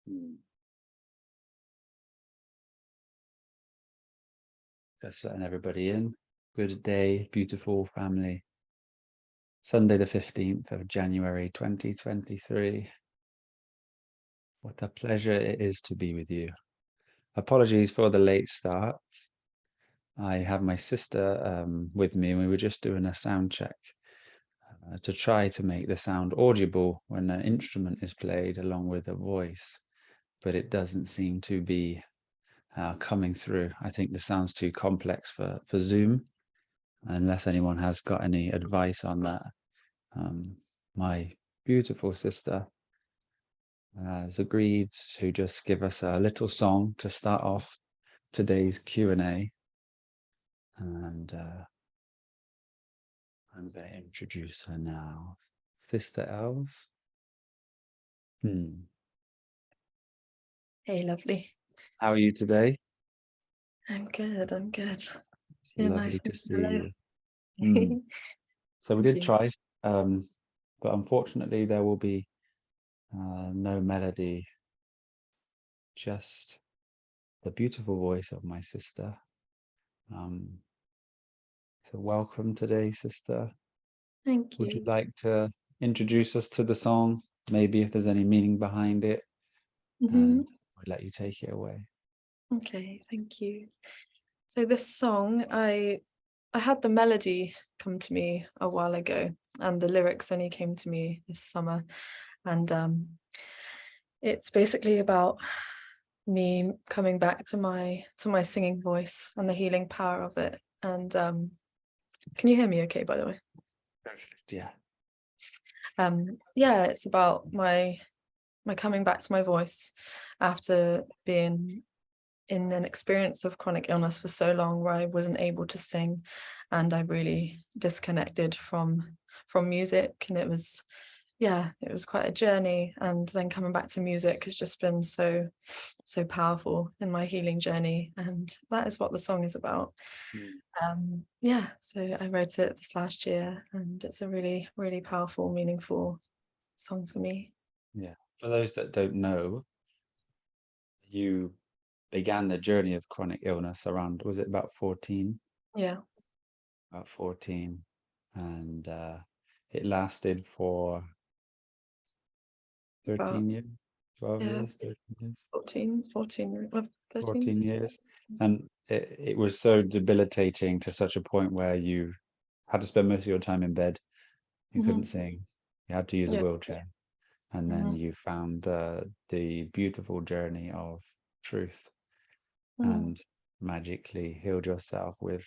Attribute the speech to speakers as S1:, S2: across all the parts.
S1: Mm. Just letting everybody in. Good day, beautiful family. Sunday, the 15th of January, 2023. What a pleasure it is to be with you. Apologies for the late start. I have my sister with me, and we were just doing a sound check to try to make the sound audible when an instrument is played along with a voice, but it doesn't seem to be coming through. I think the sound's too complex for Zoom, unless anyone has got any advice on that. My beautiful sister has agreed to just give us a little song to start off today's Q&A, and I'm going to introduce her now. Sister Els.
S2: Hey, lovely.
S1: How are you today?
S2: I'm good. I'm good.
S1: It's
S2: Yeah,
S1: lovely
S2: nice
S1: to
S2: and
S1: see
S2: slow.
S1: you. So we
S2: And
S1: did
S2: you?
S1: try, but unfortunately there will be no melody, just the beautiful voice of my sister. So welcome today, sister.
S2: Thank
S1: Would you
S2: you.
S1: like to introduce us to the song? Maybe if there's any meaning behind it,
S2: Hmm.
S1: and we'll let you take it away.
S2: Okay, thank you. So this song, I had the melody come to me a while ago, and the lyrics only came to me this summer. And it's basically about me coming back to my singing voice and the healing power of it. And can you hear me okay, by the way?
S1: Perfect. Yeah.
S2: Yeah, it's about my coming back to my voice after being in an experience of chronic illness for so long, where I wasn't able to sing, and I really disconnected from music. And it was quite a journey, and then coming back to music has just been so powerful in my healing journey, and that is what the song is about. Yeah, so I wrote it this last year, and it's a really, really powerful, meaningful song for me.
S1: Yeah. For those that don't know, you began the journey of chronic illness around, was it about 14?
S2: Yeah.
S1: About 14. And it lasted for
S2: About
S1: 13 years, 12
S2: yeah
S1: years, 13 years,
S2: 14 or 13
S1: 14
S2: years.
S1: years. And it was so debilitating to such a point where you had to spend most of your time in bed. You couldn't
S2: Hmm.
S1: sing. You had to use a
S2: Yeah.
S1: wheelchair. And then
S2: Hmm.
S1: you found the beautiful journey of truth
S2: Hmm.
S1: and magically healed yourself with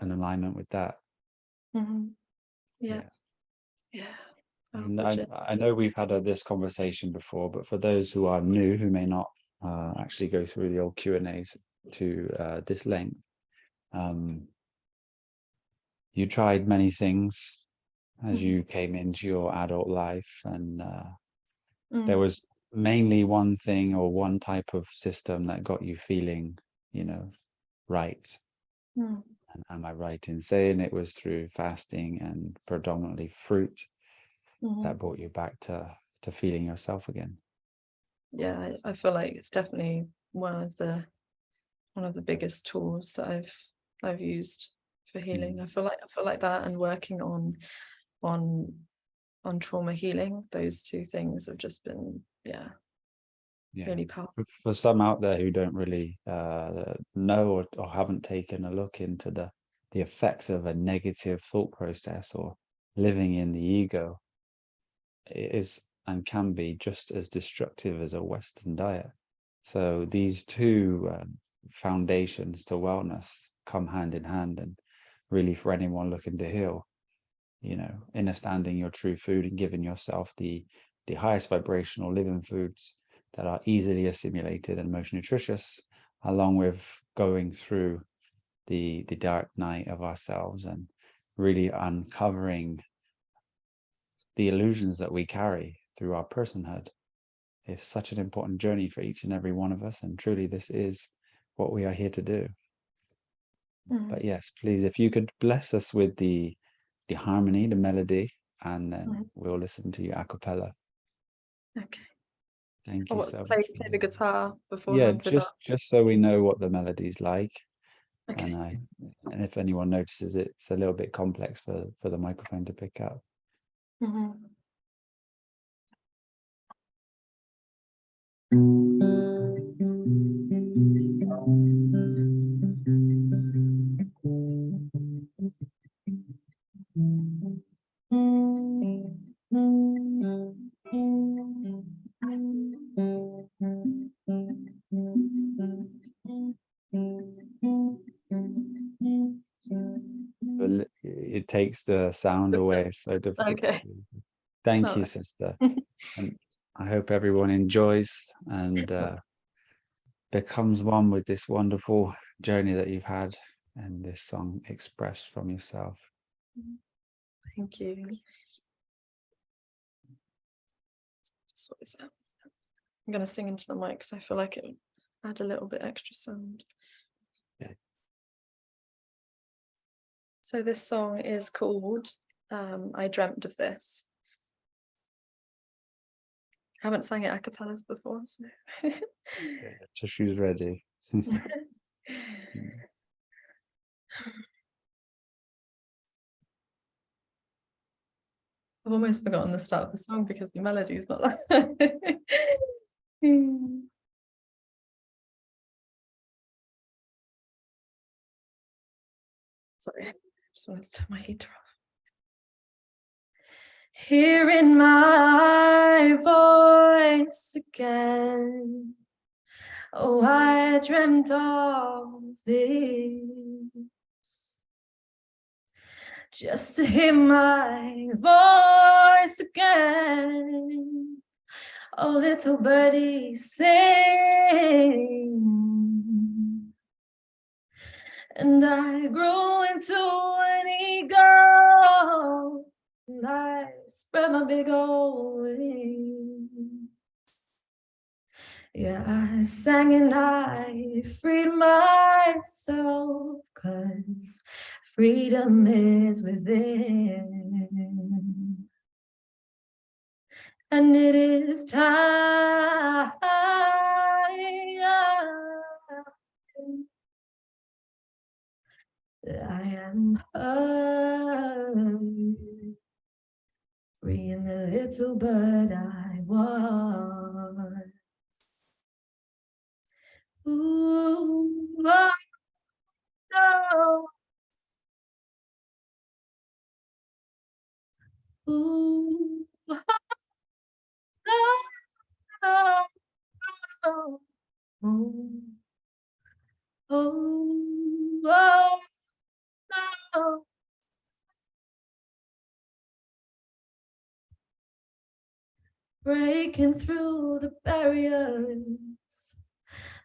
S1: an alignment with that.
S2: Hmm. Yeah.
S1: Yeah.
S2: Yeah.
S1: And
S2: Powerful journey.
S1: I know we've had this conversation before, but for those who are new, who may not actually go through the old Q&As to this length, um, you tried many things as
S2: Hmm.
S1: you came into your adult life, and there
S2: Mm.
S1: was mainly one thing or one type of system that got you feeling, right.
S2: Mm.
S1: And am I right in saying it was through fasting and predominantly fruit
S2: Hmm.
S1: that brought you back to feeling yourself again?
S2: Yeah, I feel like it's definitely one of the biggest tools that I've used for healing.
S1: Mm.
S2: I feel like that, and working on trauma healing, those two things have just been, yeah,
S1: Yeah.
S2: really powerful.
S1: For some out there who don't really know or haven't taken a look into the effects of a negative thought process or living in the ego, it is and can be just as destructive as a Western diet. So these two foundations to wellness come hand in hand, and really for anyone looking to heal, understanding your true food and giving yourself the highest vibrational living foods that are easily assimilated and most nutritious, along with going through the dark night of ourselves and really uncovering the illusions that we carry through our personhood, is such an important journey for each and every one of us. And truly, this is what we are here to do.
S2: Mm.
S1: But yes, please, if you could bless us with the harmony, the melody, and then we'll listen to you a cappella.
S2: Okay.
S1: Thank
S2: Oh,
S1: you
S2: what,
S1: so
S2: play
S1: much for
S2: the
S1: doing that.
S2: guitar
S1: Yeah,
S2: beforehand with that.
S1: just so we know what the melody's like,
S2: Okay.
S1: and if anyone notices it's a little bit complex for the microphone to pick up. It takes the sound away. It's so difficult to
S2: Okay.
S1: do. Thank you,
S2: No.
S1: sister. And I hope everyone enjoys and becomes one with this wonderful journey that you've had and this song expressed from yourself.
S2: Thank you. Sort this out. I'm going to sing into the mic because I feel like it would add a little bit extra sound.
S1: Okay.
S2: So this song is called I Dreamt of This. I haven't sang it a cappella before, so.
S1: Yeah, tissue's ready.
S2: I've almost forgotten the start of the song because the melody is not like Sorry, I just wanted to turn my heater off. Hearing my voice again. Oh, I dreamt of this. Just to hear my voice again. Oh, little birdie sing. And I grew into an eagle. And I spread my big old wings. Yeah, I sang and I freed myself, 'cause freedom is within. And it is time that I am heard, freeing the little bird I was. Ooh, oh, no. Ooh, oh, no. Oh, oh, oh, no. Breaking through the barriers,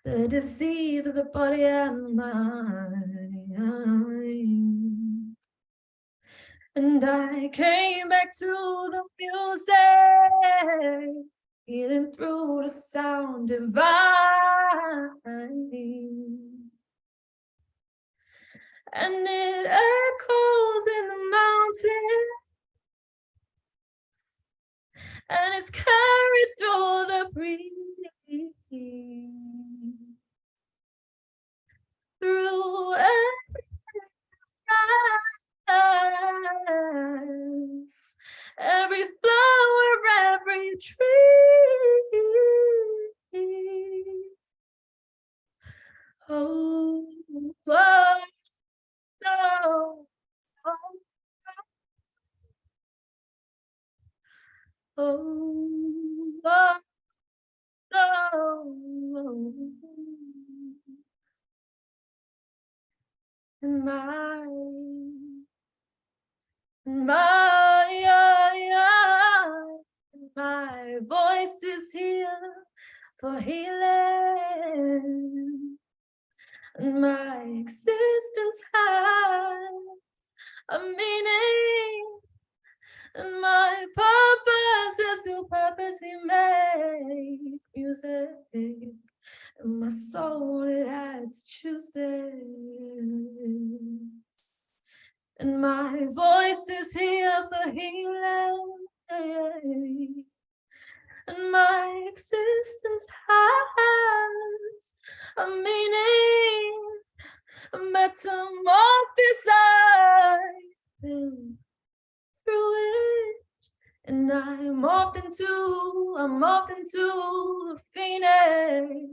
S2: the disease of the body and the mind. And I came back to the music, feeling through the sound divine. And it echoes in the mountains, and it's carried through the breeze. Through every grass, every flower, every tree. Oh, oh, no. Oh, oh, no. And my voice is here for healing. And my existence has a meaning. And my purpose is to purposely make music. And my soul, it had to choose this. And my voice is here for healing. And I'm morphed into a phoenix.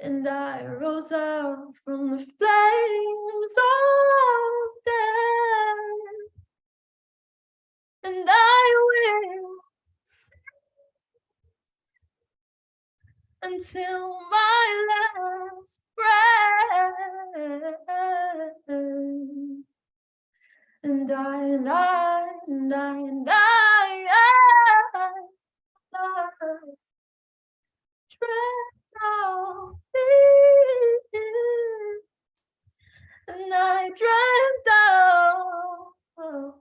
S2: And I rose out from the flames of death. And I will until my last breath. And I dreamt of thee, and I dreamt of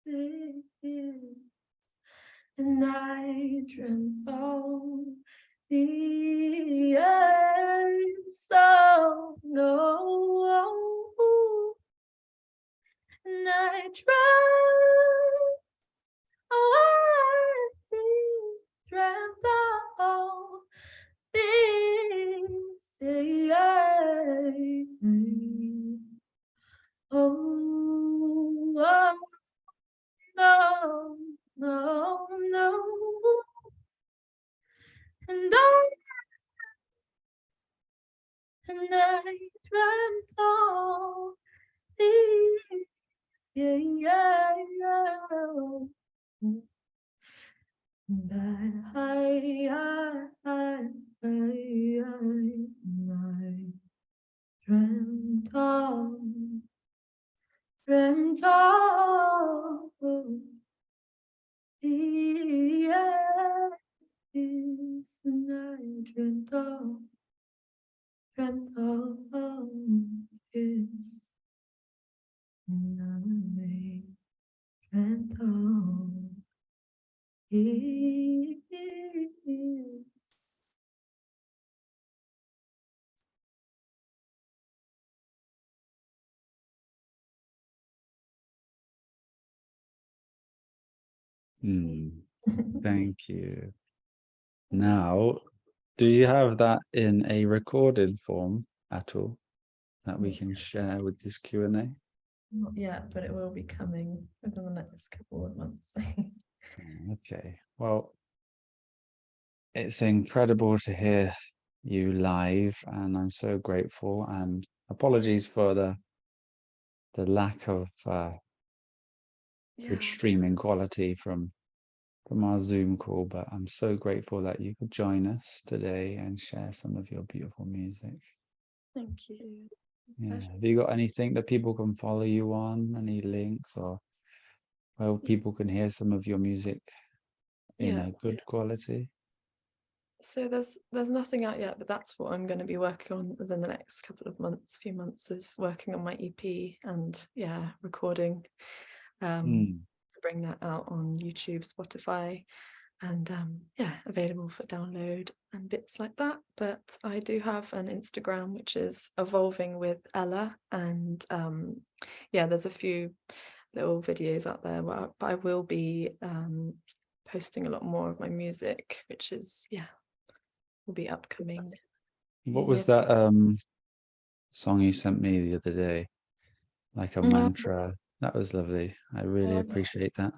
S2: thee, and I dreamt of thee, so no, and I dreamt. I dreamt of this. Oh, no, no, no. And I dreamt of this. And I dreamt of the abyss, and I dreamt of this, and I dreamt of this.
S1: Thank you. Now, do you have that in a recorded form at all that we can share with this Q&A?
S2: Not yet, but it will be coming within the next couple of months.
S1: Okay, well, it's incredible to hear you live, and I'm so grateful, and apologies for the lack of good streaming quality from our Zoom call, but I'm so grateful that you could join us today and share some of your beautiful music.
S2: Thank you.
S1: Yeah. Have you got anything that people can follow you on? Any links, or where people can hear some of your music in a good quality?
S2: So there's nothing out yet, but that's what I'm going to be working on within the next few months of working on my EP and recording to bring that out on YouTube, Spotify, and available for download and bits like that. But I do have an Instagram which is evolving with Ella, and there's a few little videos out there, but I will be posting a lot more of my music, which is will be upcoming.
S1: What was that song you sent me the other day? Like a mantra. That was lovely. I really appreciate that.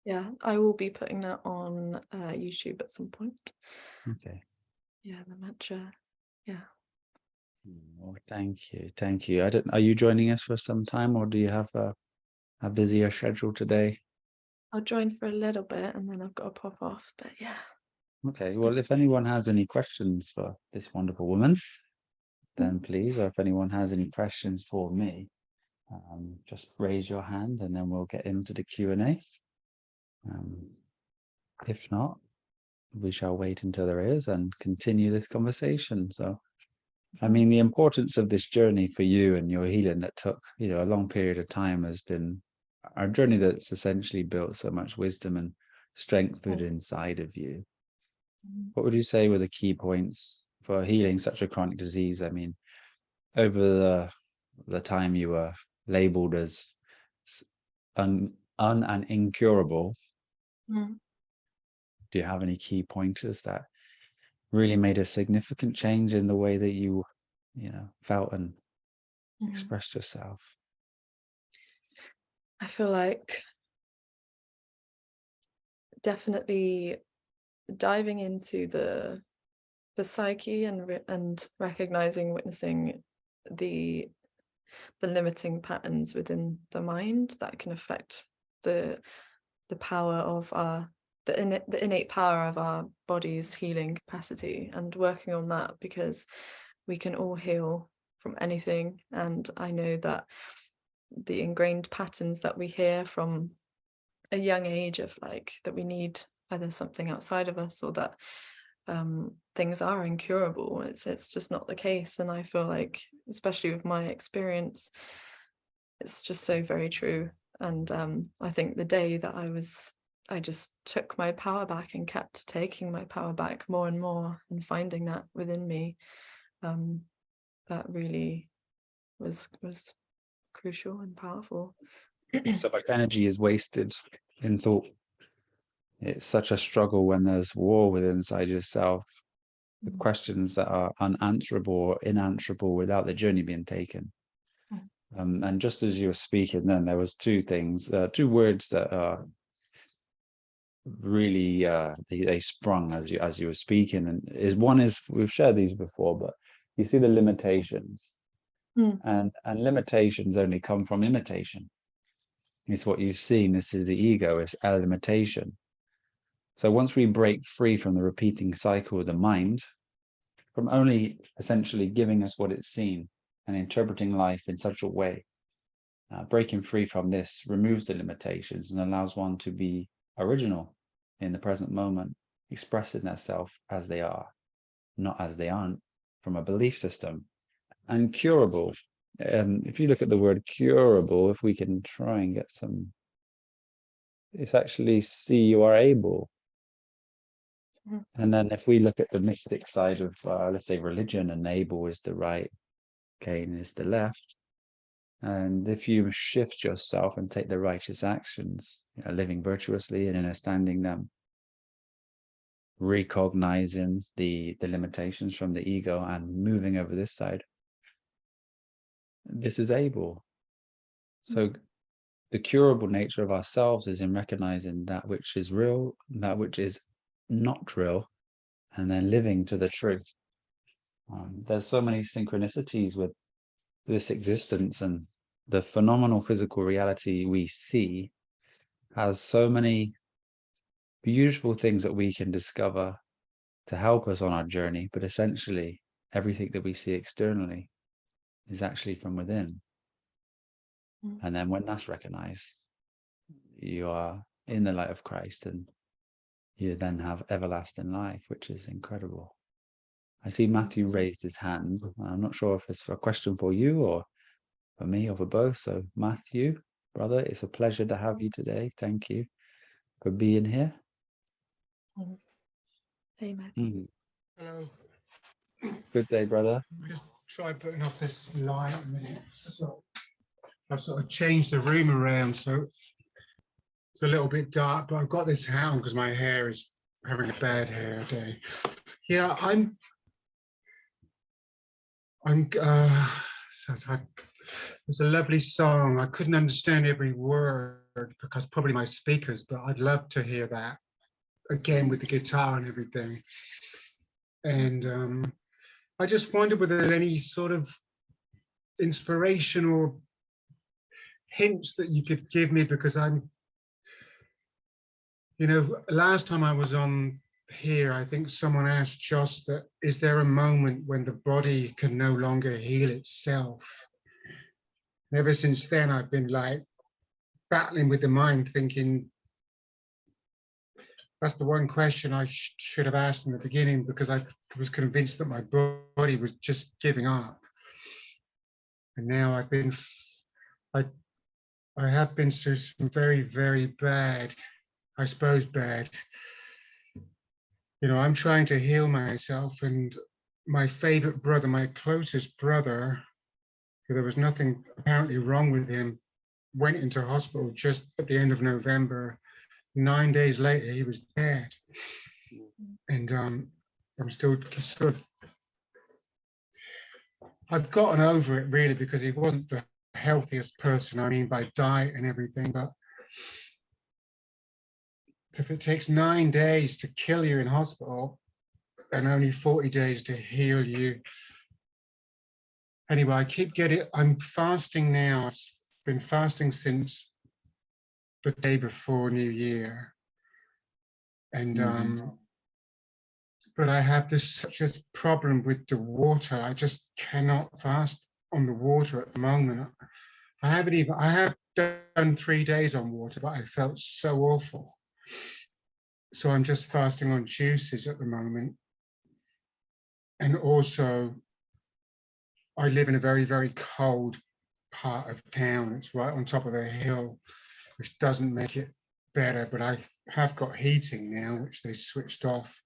S2: Yeah, I will be putting that on YouTube at some point.
S1: Okay.
S2: Yeah, the mantra. Yeah.
S1: Well, thank you. Thank you. Are you joining us for some time, or do you have a busier schedule today?
S2: I'll join for a little bit and then I've got to pop off, but yeah.
S1: Okay, well, if anyone has any questions for this wonderful woman, then please, or if anyone has any questions for me, just raise your hand and then we'll get into the Q&A. If not, we shall wait until there is and continue this conversation. So, I mean, the importance of this journey for you and your healing that took, a long period of time has been our journey that's essentially built so much wisdom and strength within inside of you. What would you say were the key points for healing such a chronic disease? I mean, over the time you were labeled as un and incurable, do you have any key pointers that really made a significant change in the way that you felt and expressed yourself?
S2: I feel like definitely diving into the psyche and recognizing, witnessing the limiting patterns within the mind that can affect the power of the innate power of our body's healing capacity, and working on that, because we can all heal from anything. And I know that the ingrained patterns that we hear from a young age of like that we need either something outside of us, or that things are incurable, it's just not the case. And I feel like, especially with my experience, it's just so very true. And I think the day that I just took my power back and kept taking my power back more and more, and finding that within me, that really was crucial and powerful.
S1: So like energy is wasted in thought. It's such a struggle when there's war within inside yourself, with questions that are unanswerable or inanswerable without the journey being taken. And just as you were speaking, then there was two words that are really they sprung as you were speaking. And one is, we've shared these before, but you see the limitations, and limitations only come from imitation. It's what you've seen. This is the ego. It's limitation. So once we break free from the repeating cycle of the mind, from only essentially giving us what it's seen and interpreting life in such a way, breaking free from this removes the limitations and allows one to be original in the present moment, expressing themselves as they are, not as they aren't, from a belief system. And curable. If you look at the word curable, if we can try and get some, it's actually see you are able. And then if we look at the mystic side of, let's say, religion, and able is the right, Cain is the left. And if you shift yourself and take the righteous actions, living virtuously and understanding them, recognizing the limitations from the ego and moving over this side, this is able. So the curable nature of ourselves is in recognizing that which is real, that which is not real, and then living to the truth. There's so many synchronicities with this existence, and the phenomenal physical reality we see has so many beautiful things that we can discover to help us on our journey. But essentially, everything that we see externally is actually from within. And then when that's recognized, you are in the light of Christ, and you then have everlasting life, which is incredible. I see Matthew raised his hand. I'm not sure if it's a question for you or for me or for both. So Matthew, brother, it's a pleasure to have you today. Thank you for being here.
S2: Hey, Matthew.
S3: Hello.
S1: Good day, brother.
S3: Just try putting off this light a minute. So I've sort of changed the room around, so it's a little bit dark, but I've got this hat on because my hair is having a bad hair day. Yeah, it's a lovely song. I couldn't understand every word because probably my speakers, but I'd love to hear that again with the guitar and everything. And I just wondered whether there's any sort of inspiration or hints that you could give me, because last time I was on here, I think someone asked Joss that, is there a moment when the body can no longer heal itself? And ever since then, I've been like battling with the mind, thinking that's the one question I should have asked in the beginning, because I was convinced that my body was just giving up. And now I have been through some very, very bad, I suppose bad. I'm trying to heal myself, and my favorite brother, my closest brother, there was nothing apparently wrong with him, went into hospital just at the end of November. 9 days later, he was dead. And I'm still sort of, I've gotten over it really, because he wasn't the healthiest person, I mean, by diet and everything, but if it takes 9 days to kill you in hospital and only 40 days to heal you. Anyway, I'm fasting now. I've been fasting since the day before New Year. And, but I have such a problem with the water. I just cannot fast on the water at the moment. I have done 3 days on water, but I felt so awful. So I'm just fasting on juices at the moment. And also, I live in a very, very cold part of town. It's right on top of a hill, which doesn't make it better, but I have got heating now, which they switched off.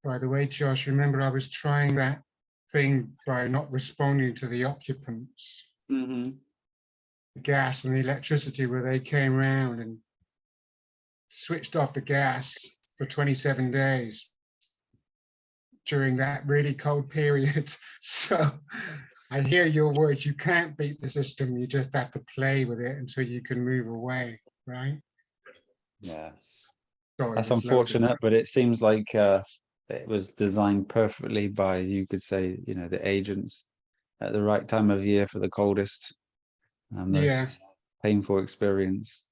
S3: By the way, Josh, remember I was trying that thing by not responding to the occupants, the gas and the electricity, where they came round and switched off the gas for 27 days during that really cold period. So I hear your words. You can't beat the system. You just have to play with it until you can move away, right?
S1: Yeah.
S3: Sorry,
S1: That's
S3: there's loads of-
S1: unfortunate, but it seems like it was designed perfectly by, you could say, the agents at the right time of year for the coldest and most painful experience.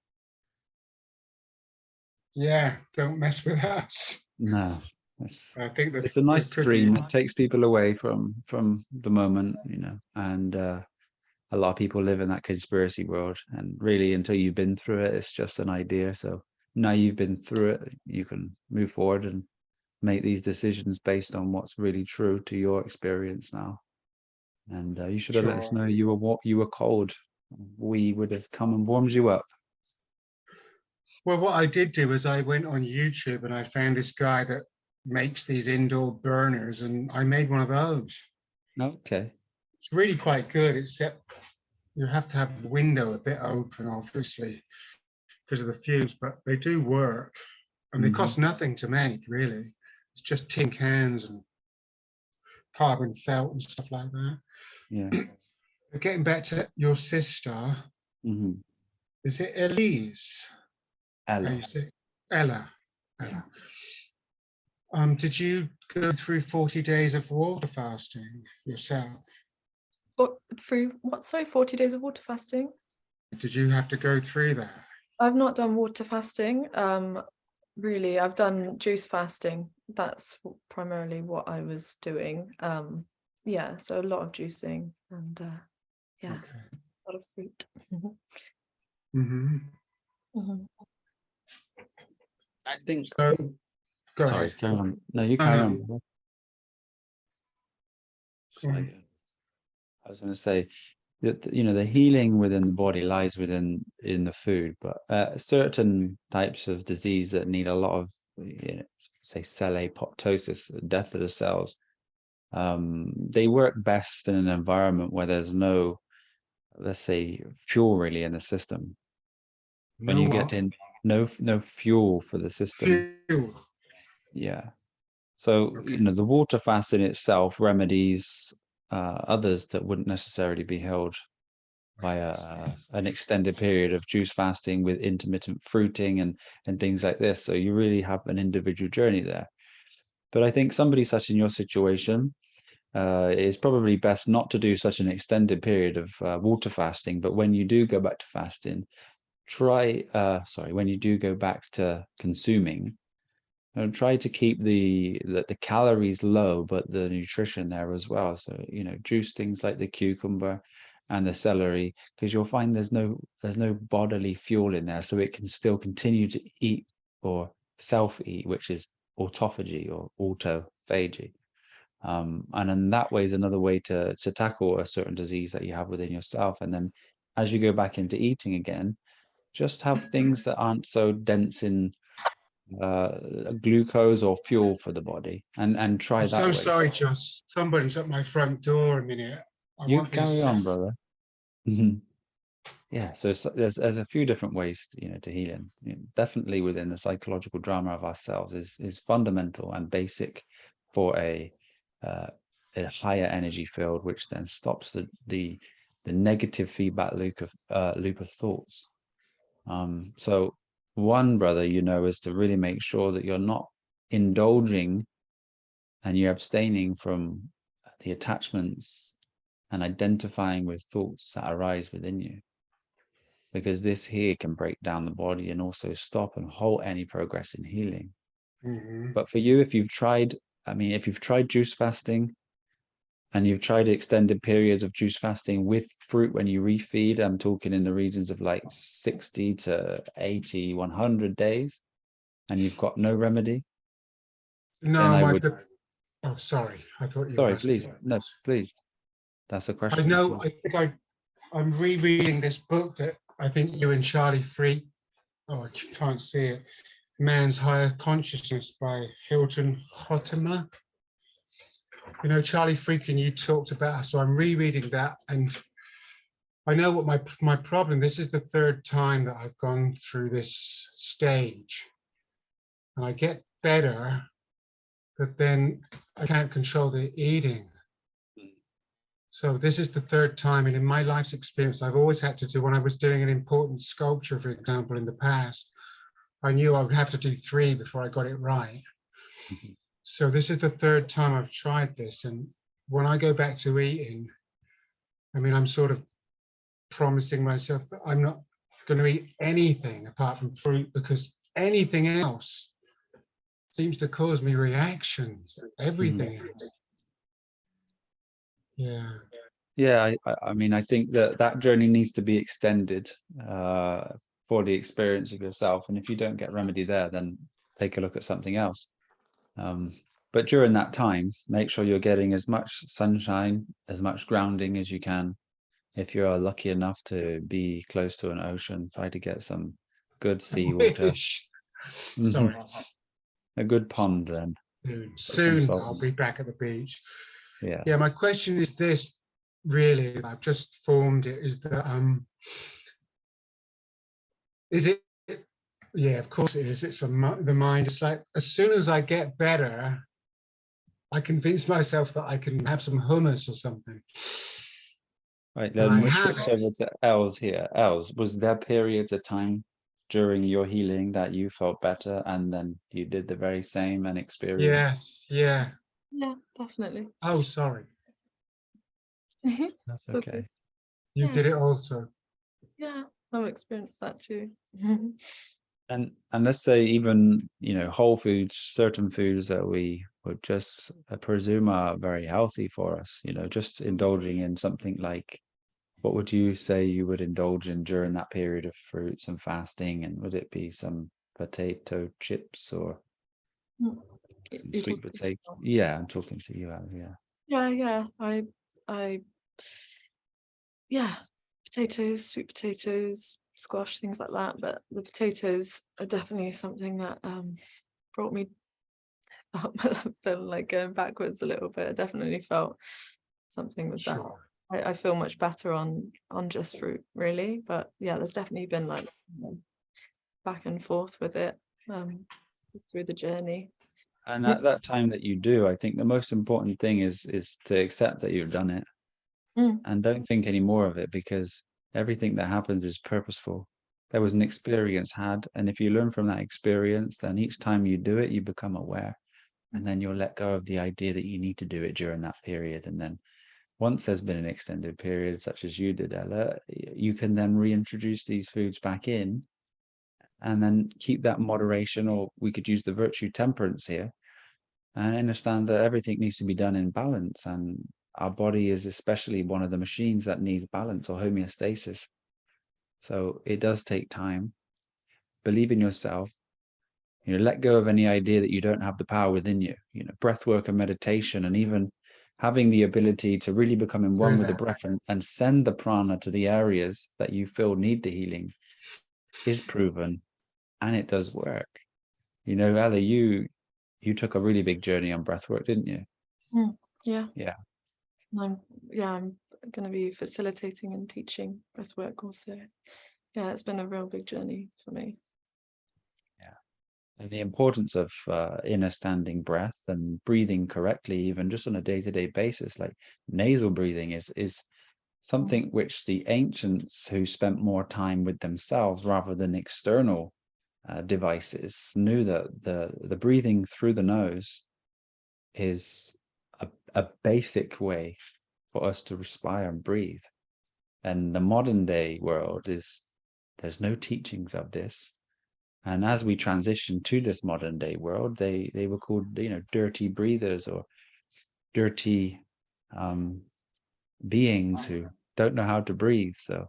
S3: Yeah, don't mess with us.
S1: No,
S3: I think that
S1: it's a nice dream. It takes people away from the moment, and a lot of people live in that conspiracy world, and really until you've been through it, it's just an idea. So now you've been through it, you can move forward and make these decisions based on what's really true to your experience now. And you should have let us know you were cold. We would have come and warmed you up.
S3: Well, what I did do is I went on YouTube and I found this guy that makes these indoor burners, and I made one of those.
S1: Okay.
S3: It's really quite good, except you have to have the window a bit open, obviously, because of the fumes, but they do work. And they cost nothing to make, really. It's just tin cans and carbon felt and stuff like that.
S1: Yeah.
S3: But getting back to your sister, is it Elise?
S1: Ella.
S3: Ella. Did you go through 40 days of water fasting yourself?
S2: Through what? Sorry, 40 days of water fasting?
S3: Did you have to go through that?
S2: I've not done water fasting. Really, I've done juice fasting. That's primarily what I was doing. Yeah, so a lot of juicing and a lot of fruit.
S1: I think
S3: so. Go
S1: Sorry,
S3: ahead.
S1: carry on. No, you carry on. I was going to say that the healing within the body lies in the food, but certain types of disease that need a lot of say cell apoptosis, death of the cells, they work best in an environment where there's no, let's say, fuel really in the system. When you get in no fuel for the system. Yeah. So, the water fast in itself remedies others that wouldn't necessarily be held by an extended period of juice fasting with intermittent fruiting and things like this. So you really have an individual journey there. But I think somebody such in your situation is probably best not to do such an extended period of water fasting. But when you do go back to fasting, when you do go back to consuming, try to keep the calories low, but the nutrition there as well. So, juice things like the cucumber and the celery, because you'll find there's no bodily fuel in there. So it can still continue to eat or self-eat, which is autophagy or autophagy. And in that way is another way to tackle a certain disease that you have within yourself. And then as you go back into eating again, just have things that aren't so dense in glucose or fuel for the body, and try
S3: I'm
S1: that
S3: so
S1: way.
S3: sorry, Josh. Somebody's at my front door a minute.
S1: You carry on, brother. Yeah, so there's a few different ways to healing. Definitely within the psychological drama of ourselves is fundamental and basic for a higher energy field, which then stops the negative feedback loop of thoughts. So one, brother, is to really make sure that you're not indulging and you're abstaining from the attachments and identifying with thoughts that arise within you. Because this here can break down the body and also stop and halt any progress in healing. But for you, if you've tried juice fasting and you've tried extended periods of juice fasting with fruit when you refeed, I'm talking in the regions of like 60 to 80, 100 days, and you've got no remedy, then I would...
S3: Oh, sorry. I thought you were
S1: Sorry,
S3: asking.
S1: please. No, please. That's a
S3: I
S1: question.
S3: know.
S1: Please.
S3: I think I'm rereading this book that I think you and Charlie Freak. Oh, I can't see it. Man's Higher Consciousness by Hilton Hottemer. Charlie Freak and you talked about. So I'm rereading that, and I know what my problem. This is the third time that I've gone through this stage, and I get better, but then I can't control the eating. So this is the third time, and in my life's experience, I've always had to do, when I was doing an important sculpture, for example, in the past, I knew I would have to do 3 before I got it right. So this is the third time I've tried this, and when I go back to eating, I'm sort of promising myself that I'm not going to eat anything apart from fruit, because anything else seems to cause me reactions, everything else.
S1: Yeah, I think that journey needs to be extended for the experience of yourself. And if you don't get remedy there, then take a look at something else. But during that time, make sure you're getting as much sunshine, as much grounding as you can. If you're lucky enough to be close to an ocean, try to get some good seawater.
S3: Sorry.
S1: A good pond then.
S3: Soon I'll be back at the beach.
S1: Yeah.
S3: Yeah, my question is this, really, I've just formed it, is that, is it, yeah, of course it is, it's the mind. It's like, as soon as I get better, I convince myself that I can have some hummus or something.
S1: Right, then we'll switch over to Els here. Els, was there periods of time during your healing that you felt better and then you did the very same and experienced?
S3: Yes,
S2: Yeah, definitely.
S3: Oh, sorry.
S1: That's okay.
S3: You did it also.
S2: Yeah, I've experienced that too.
S1: And let's say even, whole foods, certain foods that we would just presume are very healthy for us, just indulging in something like, what would you say you would indulge in during that period of fruits and fasting? And would it be some potato chips or some sweet potato? Yeah, I'm talking to you, Al, yeah.
S2: Yeah. Yeah, potatoes, sweet potatoes, squash, things like that. But the potatoes are definitely something that brought me up, feeling like going backwards a little bit. I definitely felt something with that. I feel much better on just fruit, really. But yeah, there's definitely been like back and forth with it through the journey.
S1: And at that time that you do, I think the most important thing is to accept that you've done it and don't think any more of it, because everything that happens is purposeful. There was an experience had, and if you learn from that experience, then each time you do it, you become aware, and then you'll let go of the idea that you need to do it during that period. And then once there's been an extended period, such as you did, Ella, you can then reintroduce these foods back in and then keep that moderation, or we could use the virtue temperance here, and understand that everything needs to be done in balance. And our body is especially one of the machines that needs balance or homeostasis. So it does take time. Believe in yourself. Let go of any idea that you don't have the power within you. Breath work and meditation, and even having the ability to really become in one with the breath and send the prana to the areas that you feel need the healing is proven, and it does work. Ella, you took a really big journey on breath work, didn't you?
S2: Yeah.
S1: I'm
S2: going to be facilitating and teaching breath work also. Yeah, it's been a real big journey for me.
S1: And the importance of inner standing breath and breathing correctly, even just on a day-to-day basis, like nasal breathing is something which the ancients, who spent more time with themselves rather than external devices knew that the breathing through the nose is a basic way for us to respire and breathe. And the modern day world there's no teachings of this. And as we transition to this modern day world, they were called, you know, dirty breathers or dirty beings who don't know how to breathe. So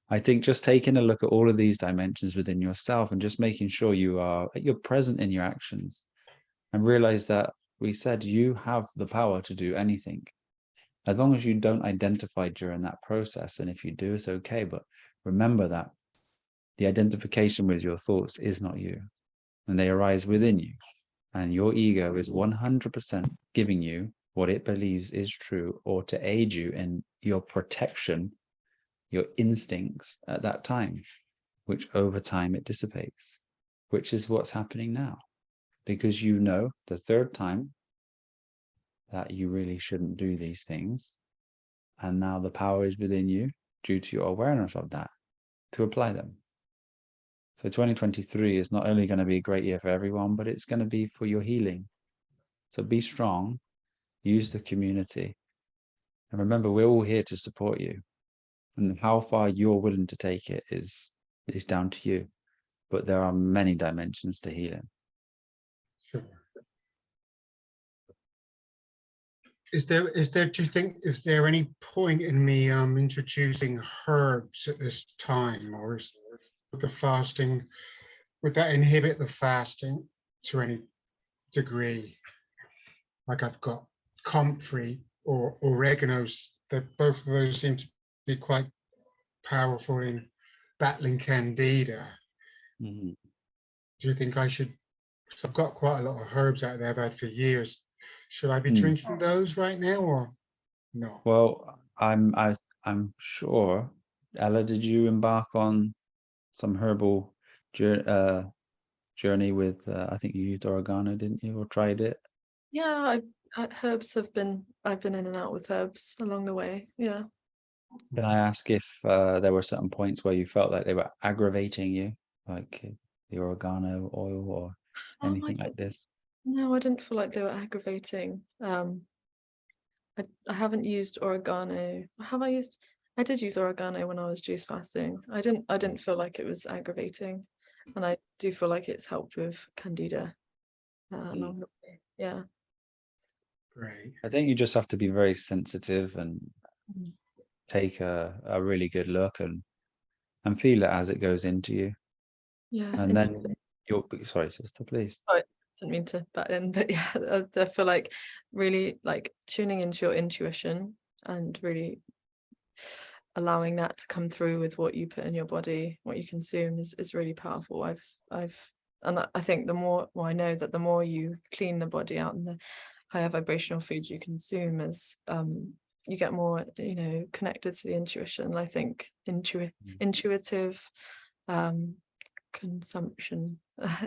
S1: I think just taking a look at all of these dimensions within yourself and just making sure you're present in your actions and realize that we said you have the power to do anything as long as you don't identify during that process. And if you do, it's okay. But remember that the identification with your thoughts is not you, and they arise within you. And your ego is 100% giving you what it believes is true, or to aid you in your protection, your instincts at that time, which over time it dissipates, which is what's happening now. Because you know the third time that you really shouldn't do these things. And now the power is within you due to your awareness of that to apply them. So 2023 is not only going to be a great year for everyone, but it's going to be for your healing. So be strong, use the community. And remember, we're all here to support you. And how far you're willing to take it is down to you. But there are many dimensions to healing.
S3: Sure. Is there, do you think, is there any point in me introducing herbs at this time, or is the fasting, would that inhibit the fasting to any degree? Like I've got comfrey or oreganos, that both of those seem to be quite powerful in battling candida.
S1: Mm-hmm.
S3: Do you think I should, because I've got quite a lot of herbs out there I've had for years, should I be drinking those right now or no?
S1: Well, I'm sure, Ella, did you embark on some herbal journey with, I think you used oregano, didn't you, or tried it?
S2: Yeah, herbs I've been in and out with herbs along the way. Yeah.
S1: Can I ask if there were certain points where you felt like they were aggravating you, like the oregano oil or anything like this?
S2: No, I didn't feel like they were aggravating. I haven't used oregano. Have I used? I did use oregano when I was juice fasting. I didn't feel like it was aggravating, and I do feel like it's helped with candida along the way. Yeah.
S3: Great.
S1: I think you just have to be very sensitive and take a really good look and feel it as it goes into you.
S2: Yeah.
S1: And then you're, sorry, sister, please.
S2: I didn't mean to butt in, but yeah, I feel like really like tuning into your intuition and really allowing that to come through with what you put in your body, what you consume is really powerful. And I think the more, well, I know that the more you clean the body out and the higher vibrational foods you consume, is you get more, you know, connected to the intuition. I think intuitive consumption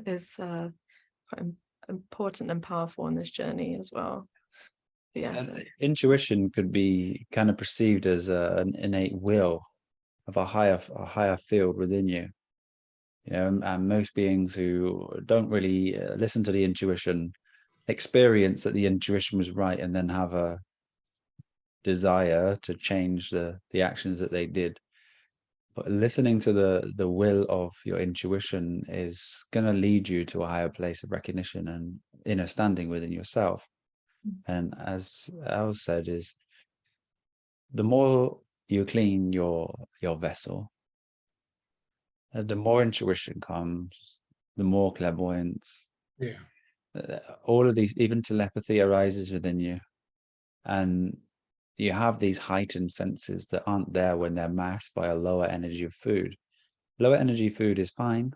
S2: is quite important and powerful in this journey as well. Yes.
S1: And intuition could be kind of perceived as an innate will of a higher field within you. You know, and most beings who don't really listen to the intuition experience that the intuition was right and then have a desire to change the actions that they did. But listening to the will of your intuition is going to lead you to a higher place of recognition and inner standing within yourself. And as Al said, is the more you clean your vessel, the more intuition comes, the more clairvoyance.
S3: Yeah.
S1: All of these, even telepathy, arises within you, and you have these heightened senses that aren't there when they're masked by a lower energy of food. Lower energy food is fine,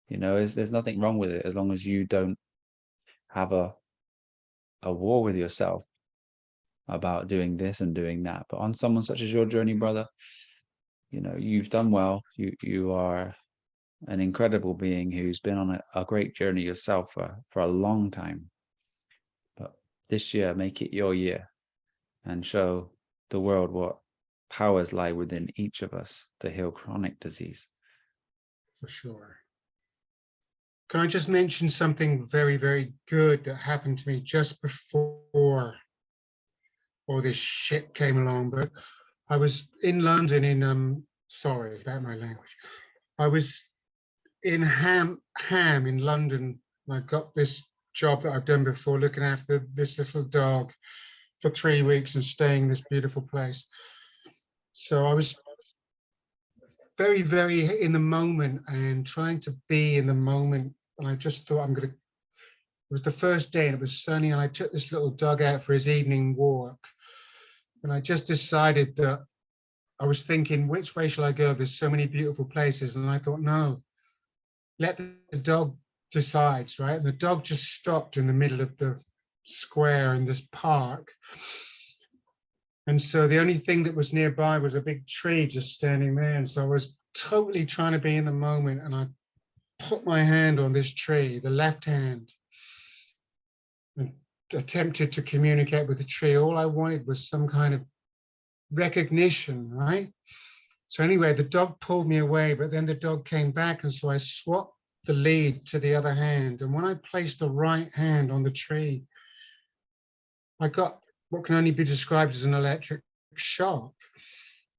S1: you know, there's nothing wrong with it as long as you don't have a war with yourself about doing this and doing that. But on someone such as your journey, brother, you know, you've done well. You are an incredible being who's been on a great journey yourself for a long time. But this year, make it your year and show the world what powers lie within each of us to heal chronic disease.
S3: For sure. Can I just mention something very, very good that happened to me just before all this shit came along? But I was in London in, sorry about my language. I was in Ham in London. And I got this job that I've done before, looking after this little dog for 3 weeks and staying in this beautiful place. So I was very, very in the moment and trying to be in the moment. And I just thought it was the first day and it was sunny, and I took this little dog out for his evening walk. And I just decided that I was thinking, which way shall I go? There's so many beautiful places. And I thought, no, let the dog decide, right? And the dog just stopped in the middle of the square in this park. And so the only thing that was nearby was a big tree just standing there. And so I was totally trying to be in the moment. And I put my hand on this tree, the left hand, and attempted to communicate with the tree. All I wanted was some kind of recognition, right? So anyway, the dog pulled me away, but then the dog came back. And so I swapped the lead to the other hand. And when I placed the right hand on the tree, I got what can only be described as an electric shock.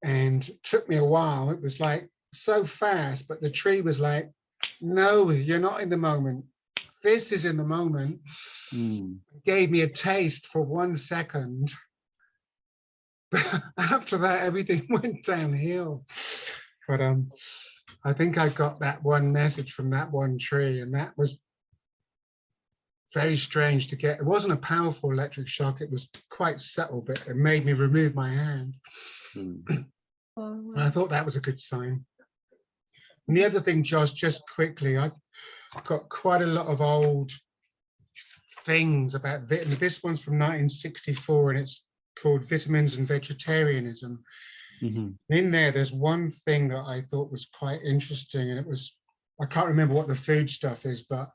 S3: And it took me a while. It was like so fast, but the tree was like, no, you're not in the moment. This is in the moment. Gave me a taste for 1 second. But after that, everything went downhill. But I think I got that one message from that one tree, and that was very strange to get. It wasn't a powerful electric shock. It was quite subtle, but it made me remove my hand. And I thought that was a good sign. And the other thing, Josh, just quickly, I've got quite a lot of old things about vitamins. This one's from 1964, and it's called Vitamins and Vegetarianism. In there's one thing that I thought was quite interesting, and it was, I can't remember what the food stuff is, but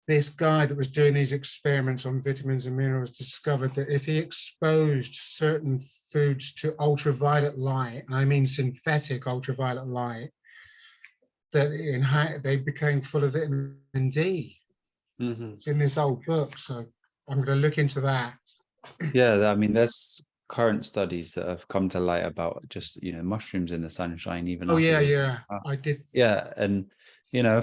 S3: this guy that was doing these experiments on vitamins and minerals discovered that if he exposed certain foods to ultraviolet light, and I mean synthetic ultraviolet light, that they became full of vitamin D. It's in this old book, so I'm going to look into that.
S1: Yeah, I mean, there's current studies that have come to light about just, mushrooms in the sunshine, even.
S3: Oh yeah, I did.
S1: Yeah, and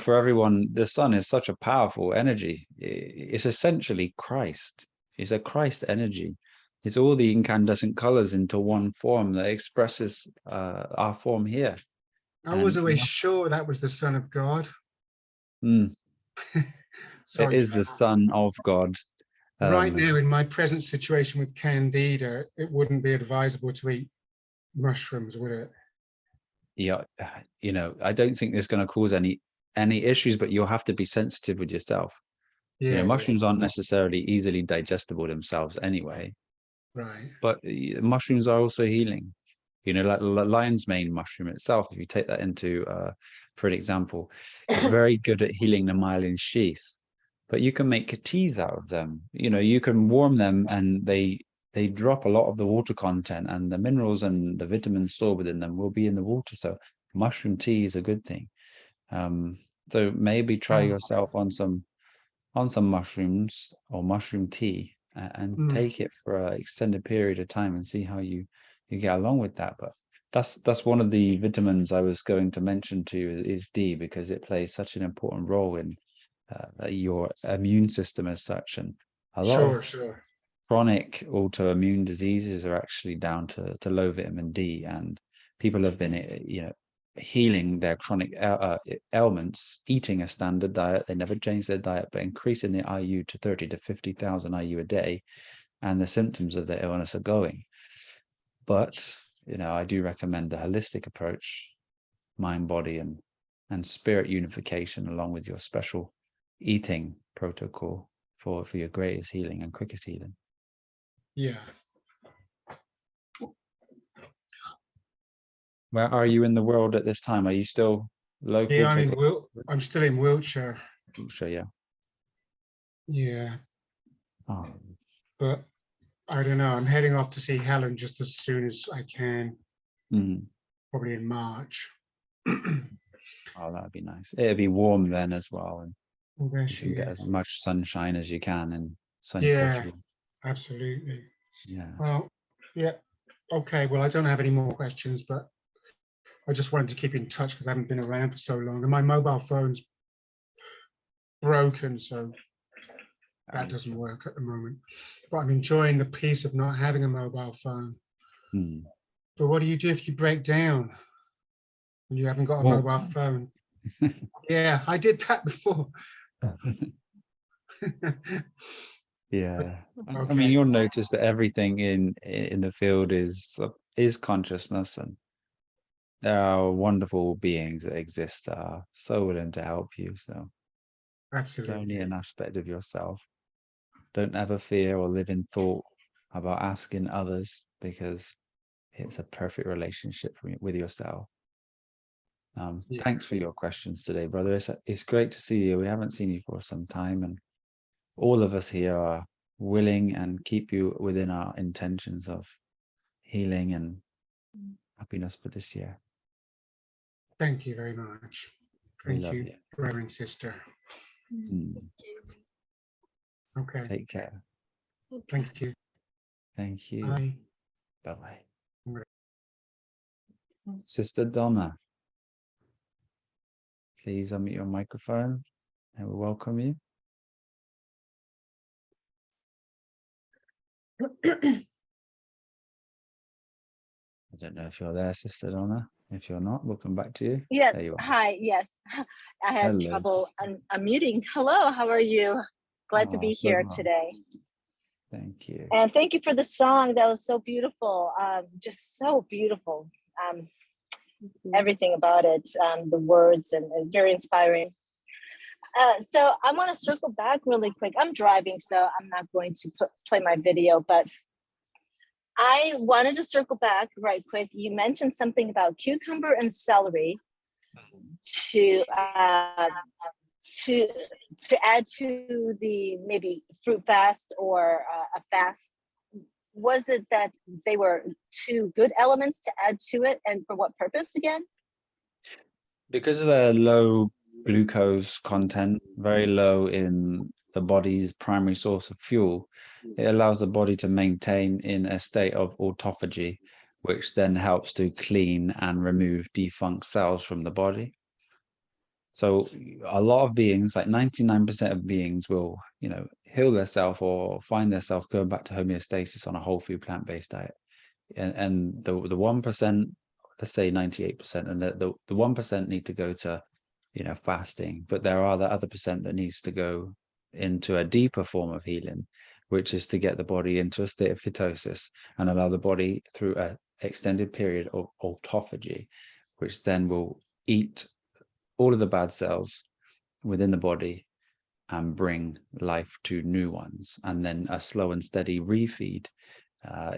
S1: for everyone, the sun is such a powerful energy. It's essentially Christ. It's a Christ energy. It's all the incandescent colors into one form that expresses our form here.
S3: I was always sure that was the Son of God.
S1: It is the Son of God.
S3: Right now, in my present situation with Candida, it wouldn't be advisable to eat mushrooms, would it?
S1: Yeah, I don't think it's going to cause any issues, but you'll have to be sensitive with yourself.
S3: Yeah,
S1: mushrooms aren't necessarily easily digestible themselves anyway.
S3: Right.
S1: But mushrooms are also healing. Like lion's mane mushroom itself, if you take that into, for an example, it's very good at healing the myelin sheath. But you can make teas out of them. You can warm them, and they drop a lot of the water content, and the minerals and the vitamins stored within them will be in the water. So mushroom tea is a good thing. So maybe try yourself on some mushrooms or mushroom tea, and take it for an extended period of time and see how you get along with that. But that's one of the vitamins I was going to mention to you, is D, because it plays such an important role in your immune system as such. And a lot of chronic autoimmune diseases are actually down to low vitamin D, and people have been healing their chronic ailments, eating a standard diet. They never changed their diet, but increasing the IU to 30 to 50,000 IU a day, and the symptoms of their illness are going. But I do recommend the holistic approach, mind, body, and spirit unification, along with your special eating protocol for your greatest healing and quickest healing.
S3: Yeah.
S1: Where are you in the world at this time? Are you still local?
S3: Yeah, I'm still in Wiltshire.
S1: Wiltshire, yeah.
S3: Yeah.
S1: Oh.
S3: But I don't know. I'm heading off to see Helen just as soon as I can. Probably in March.
S1: Oh, that'd be nice. It'd be warm then as well, and
S3: Well, there
S1: you
S3: she
S1: can get
S3: is.
S1: as much sunshine as you can in sunny
S3: Yeah,
S1: Portugal.
S3: absolutely.
S1: Yeah.
S3: Well, yeah. Okay. Well, I don't have any more questions, but I just wanted to keep in touch because I haven't been around for so long, and my mobile phone's broken, so that doesn't work at the moment. But I'm enjoying the peace of not having a mobile phone.
S1: Hmm.
S3: But what do you do if you break down and you haven't got a
S1: Walk.
S3: mobile phone? Yeah, I did that before.
S1: Yeah. I mean,
S3: Okay.
S1: you'll notice that everything in the field is consciousness, and there are wonderful beings that exist that are so willing to help you. So it's only
S3: Absolutely.
S1: an aspect of yourself. Don't ever fear or live in thought about asking others, because it's a perfect relationship with yourself.
S3: Yeah.
S1: Thanks for your questions today, brother. It's great to see you. We haven't seen you for some time, and all of us here are willing and keep you within our intentions of healing and happiness for this year.
S3: Thank you very much.
S1: We
S3: Thank
S1: love
S3: you,
S1: you.
S3: brother and sister.
S1: Mm.
S3: Okay.
S1: Take care.
S3: Thank you.
S1: Thank you.
S3: Bye.
S1: Bye-bye.
S3: Bye.
S1: Sister Donna, please unmute your microphone and we welcome you. I don't know if you're there, Sister Donna. If you're not, we'll come back to you.
S4: Yes.
S1: There you are.
S4: Hi. Yes. I had
S1: Hello.
S4: trouble unmuting. Hello. How are you? Glad to
S1: Oh,
S4: be
S1: so
S4: here
S1: well.
S4: today.
S1: Thank you.
S4: And thank you for the song. That was so beautiful. Just so beautiful. Everything about it, the words, and very inspiring. So I want to circle back really quick. I'm driving, so I'm not going to play my video, but I wanted to circle back right quick. You mentioned something about cucumber and celery to add to the maybe fruit fast or a fast. Was it that they were two good elements to add to it, and for what purpose again?
S1: Because of the low glucose content, very low in the body's primary source of fuel, it allows the body to maintain in a state of autophagy, which then helps to clean and remove defunct cells from the body. So a lot of beings, like 99% of beings, will, heal themselves or find themselves going back to homeostasis on a whole food plant-based diet. And the 1%, let's say 98%, and the 1% need to go to, fasting. But there are the other percent that needs to go into a deeper form of healing, which is to get the body into a state of ketosis and allow the body through an extended period of autophagy, which then will eat all of the bad cells within the body and bring life to new ones, and then a slow and steady refeed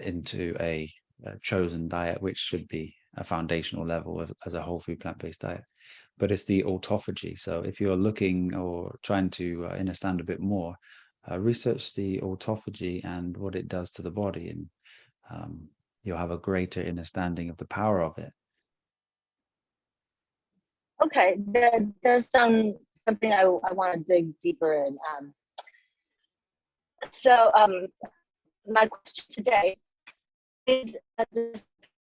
S1: into a chosen diet, which should be a foundational level as a whole food plant-based diet. But it's the autophagy. So if you're looking or trying to understand a bit more, research the autophagy and what it does to the body, and you'll have a greater understanding of the power of it.
S4: Okay, that does sound something I want to dig deeper in. So my question today, did this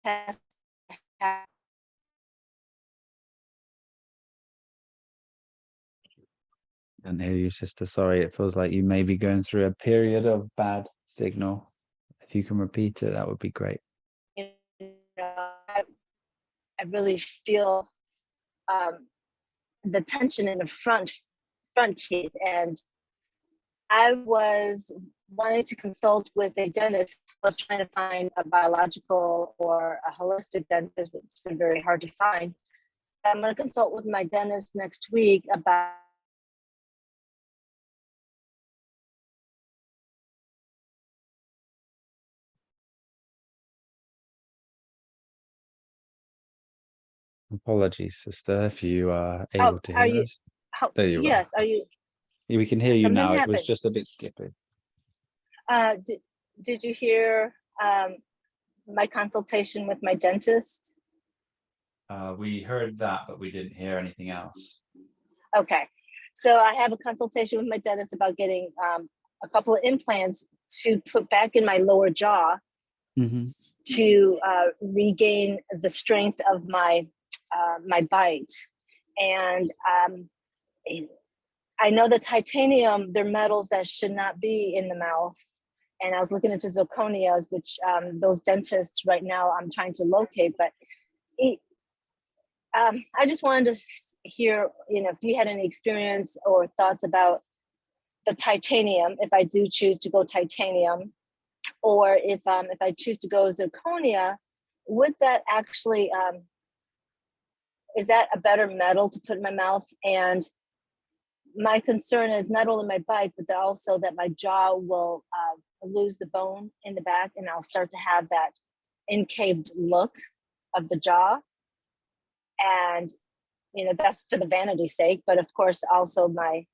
S4: past
S1: I don't hear you, sister. Sorry, it feels like you may be going through a period of bad signal. If you can repeat it, that would be great.
S4: you know, I really feel the tension in the front teeth, and I was wanting to consult with a dentist. I was trying to find a biological or a holistic dentist, which has been very hard to find. I'm going to consult with my dentist next week about
S1: Apologies, sister, if you are able to
S4: are
S1: hear
S4: you
S1: us. There you are.
S4: yes, are you
S1: We can hear you
S4: something
S1: now. It was
S4: happened.
S1: just a bit skippy.
S4: Did you hear my consultation with my dentist?
S1: We heard that, but we didn't hear anything else.
S4: Okay. So I have a consultation with my dentist about getting a couple of implants to put back in my lower jaw to regain the strength of my my bite. And I know the titanium, they're metals that should not be in the mouth. And I was looking into zirconias, which those dentists right now I'm trying to locate. But I just wanted to hear, if you had any experience or thoughts about the titanium, if I do choose to go titanium, or if I choose to go zirconia, would that actually, is that a better metal to put in my mouth? And my concern is not only my bite, but also that my jaw will lose the bone in the back, and I'll start to have that incaved look of the jaw. And that's for the vanity's sake, but of course also my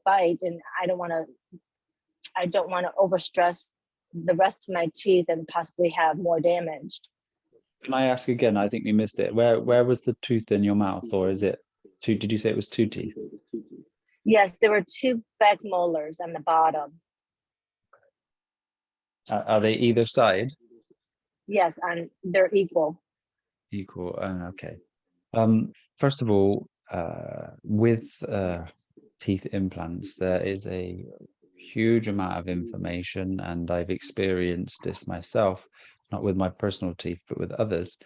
S4: bite, and I don't want to overstress the rest of my teeth and possibly have more damage.
S1: Can I ask again? I think we missed it. Where was the tooth in your mouth, or is it two? Did you say it was 2 teeth?
S4: Yes, there were 2 back molars on the bottom.
S1: Are they either side?
S4: Yes, they're equal.
S1: Equal. Okay. First of all, with teeth implants, there is a huge amount of information, and I've experienced this myself, not with my personal teeth, but with others.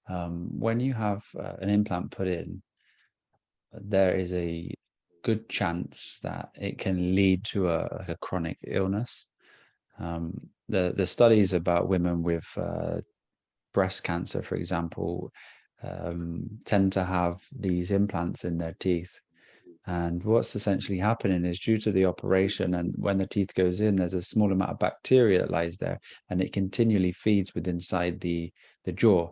S1: When you have an implant put in, there is a good chance that it can lead to a chronic illness. The studies about women with breast cancer, for example, tend to have these implants in their teeth. And what's essentially happening is, due to the operation, and when the teeth goes in, there's a small amount of bacteria that lies there, and it continually feeds within inside the jaw.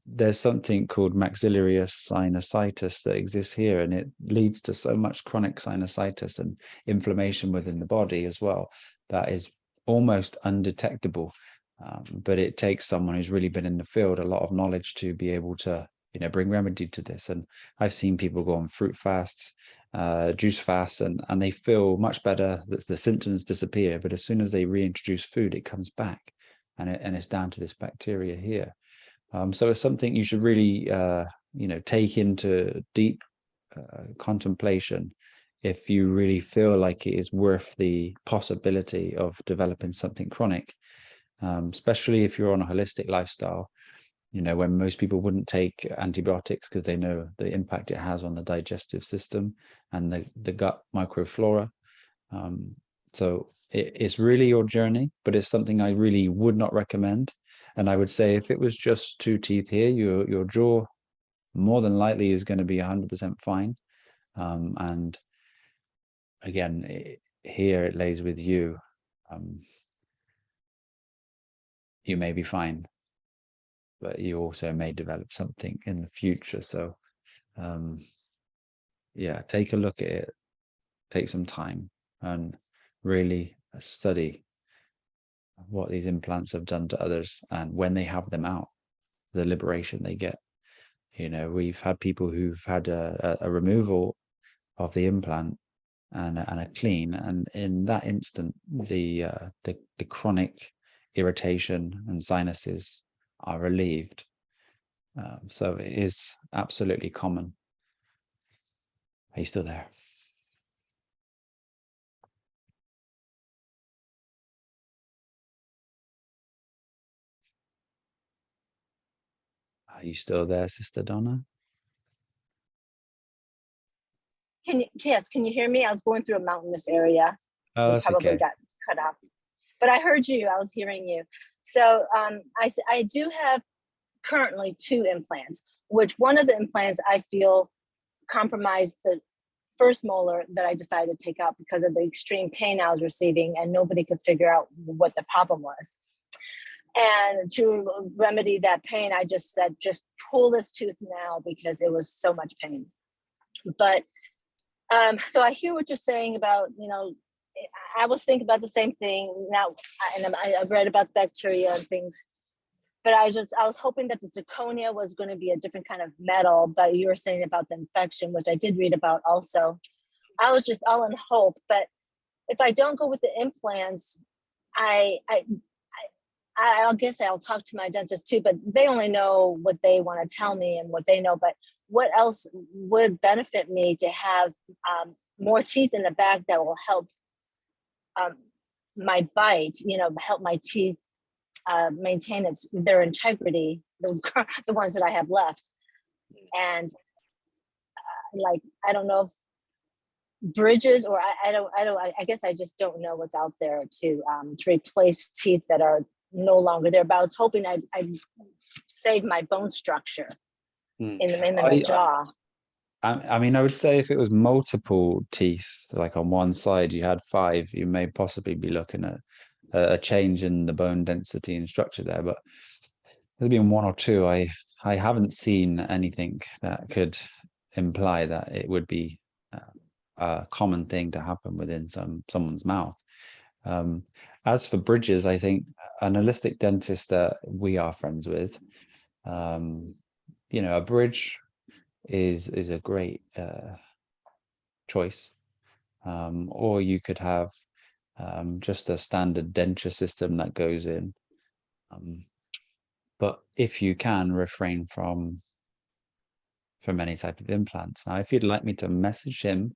S1: There's something called maxillary sinusitis that exists here, and it leads to so much chronic sinusitis and inflammation within the body as well that is almost undetectable. But it takes someone who's really been in the field, a lot of knowledge, to be able to bring remedy to this. And I've seen people go on fruit fasts, juice fasts, and they feel much better. The symptoms disappear, but as soon as they reintroduce food, it comes back, and it's down to this bacteria here. So it's something you should really take into deep contemplation if you really feel like it is worth the possibility of developing something chronic, especially if you're on a holistic lifestyle. When most people wouldn't take antibiotics because they know the impact it has on the digestive system and the gut microflora. So it's really your journey, but it's something I really would not recommend. And I would say, if it was just 2 teeth here, your jaw more than likely is going to be 100% fine. And again, here it lays with you. You may be fine, but you also may develop something in the future. So yeah, take a look at it, take some time, and really study what these implants have done to others, and when they have them out, the liberation they get. We've had people who've had a removal of the implant and a clean, and in that instant, the chronic irritation and sinuses are relieved. So it is absolutely common. Are you still there? Are you still there, Sister Donna?
S4: Yes, can you hear me? I was going through a mountainous area.
S1: Oh, that's
S4: probably
S1: okay.
S4: got cut off, but I heard you. I was hearing you. So I do have currently 2 implants, which one of the implants I feel compromised the first molar that I decided to take out because of the extreme pain I was receiving, and nobody could figure out what the problem was. And to remedy that pain, I just said, just pull this tooth now, because it was so much pain. But so I hear what you're saying about, I was thinking about the same thing now, and I've read about bacteria and things. but I was hoping that the zirconia was going to be a different kind of metal, but you were saying about the infection, which I did read about also. I was just all in hope, but if I don't go with the implants, I guess I'll talk to my dentist too, but they only know what they want to tell me and what they know. But what else would benefit me to have more teeth in the back that will help my bite, help my teeth maintain their integrity, the ones that I have left. And I don't know if bridges, or I guess I just don't know what's out there to replace teeth that are no longer there. But I was hoping I'd save my bone structure in my jaw.
S1: I mean, I would say if it was multiple teeth, like on one side you had 5, you may possibly be looking at a change in the bone density and structure there. But there's been 1 or 2. I haven't seen anything that could imply that it would be a common thing to happen within someone's mouth. As for bridges, I think an holistic dentist that we are friends with, a bridge is a great choice. Or you could have just a standard denture system that goes in. But if you can refrain from any type of implants. Now, if you'd like me to message him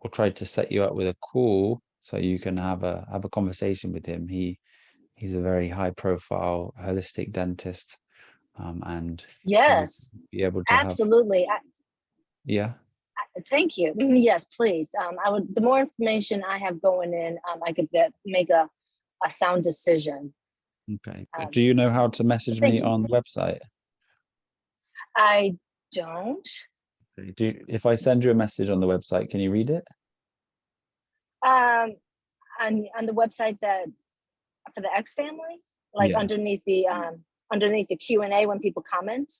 S1: or try to set you up with a call so you can have a conversation with him, he's a very high profile holistic dentist, and
S4: Yes,
S1: be able to
S4: absolutely.
S1: Yeah.
S4: Thank you. Yes, please. The more information I have going in, I could make a sound decision.
S1: Okay. Do you know how to message me on the website?
S4: I don't.
S1: If I send you a message on the website, can you read it?
S4: On the website that for the X family, underneath the Q&A when people comment.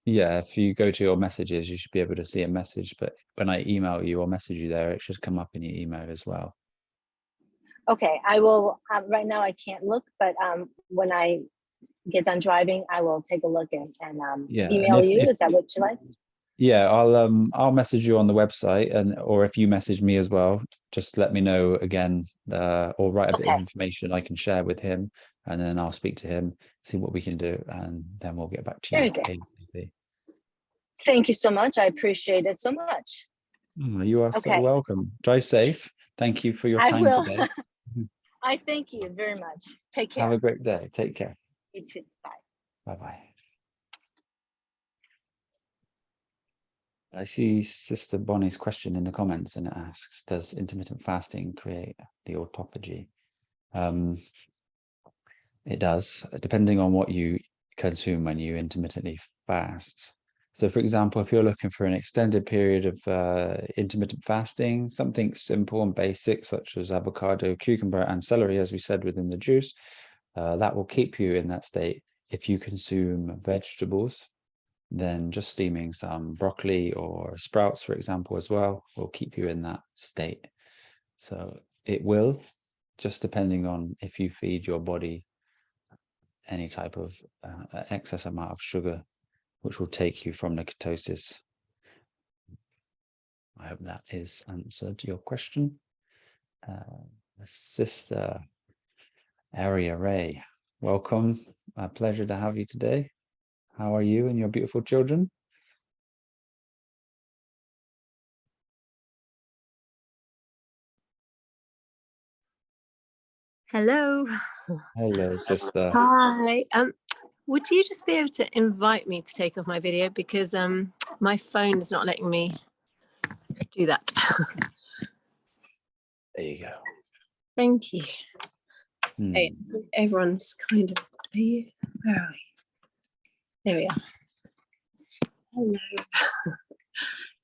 S1: Yeah, if you go to your messages, you should be able to see a message. But when I email you or message you there, it should come up in your email as well.
S4: Okay, I will. Right now, I can't look, but when I get done driving, I will take a look and email you. Is that what you like?
S1: Yeah, I'll message you on the website, or if you message me as well, just let me know again, or write a bit of information I can share with him, and then I'll speak to him, see what we can do, and then we'll get back to you ASAP.
S4: Thank you so much. I appreciate it so much.
S1: You are so welcome. Drive safe. Thank you for your time today.
S4: I thank you very much. Take care.
S1: Have a great day. Take care.
S4: You too. Bye.
S1: Bye-bye. I see Sister Bonnie's question in the comments, and it asks, does intermittent fasting create the autophagy? It does, depending on what you consume when you intermittently fast. So, for example, if you're looking for an extended period of intermittent fasting, something simple and basic, such as avocado, cucumber, and celery, as we said within the juice, that will keep you in that state. If you consume vegetables, then just steaming some broccoli or sprouts, for example, as well, will keep you in that state. So it will, just depending on if you feed your body any type of excess amount of sugar, which will take you from the ketosis. I hope that is answered your question. Sister Area Ray, welcome. A pleasure to have you today. How are you and your beautiful children?
S5: Hello.
S1: Hello, sister.
S5: Hi. Would you just be able to invite me to take off my video, because my phone is not letting me do that.
S1: There you go.
S5: Thank you. Hey, everyone's kind of. Are you? Where are we? There we are. Hello.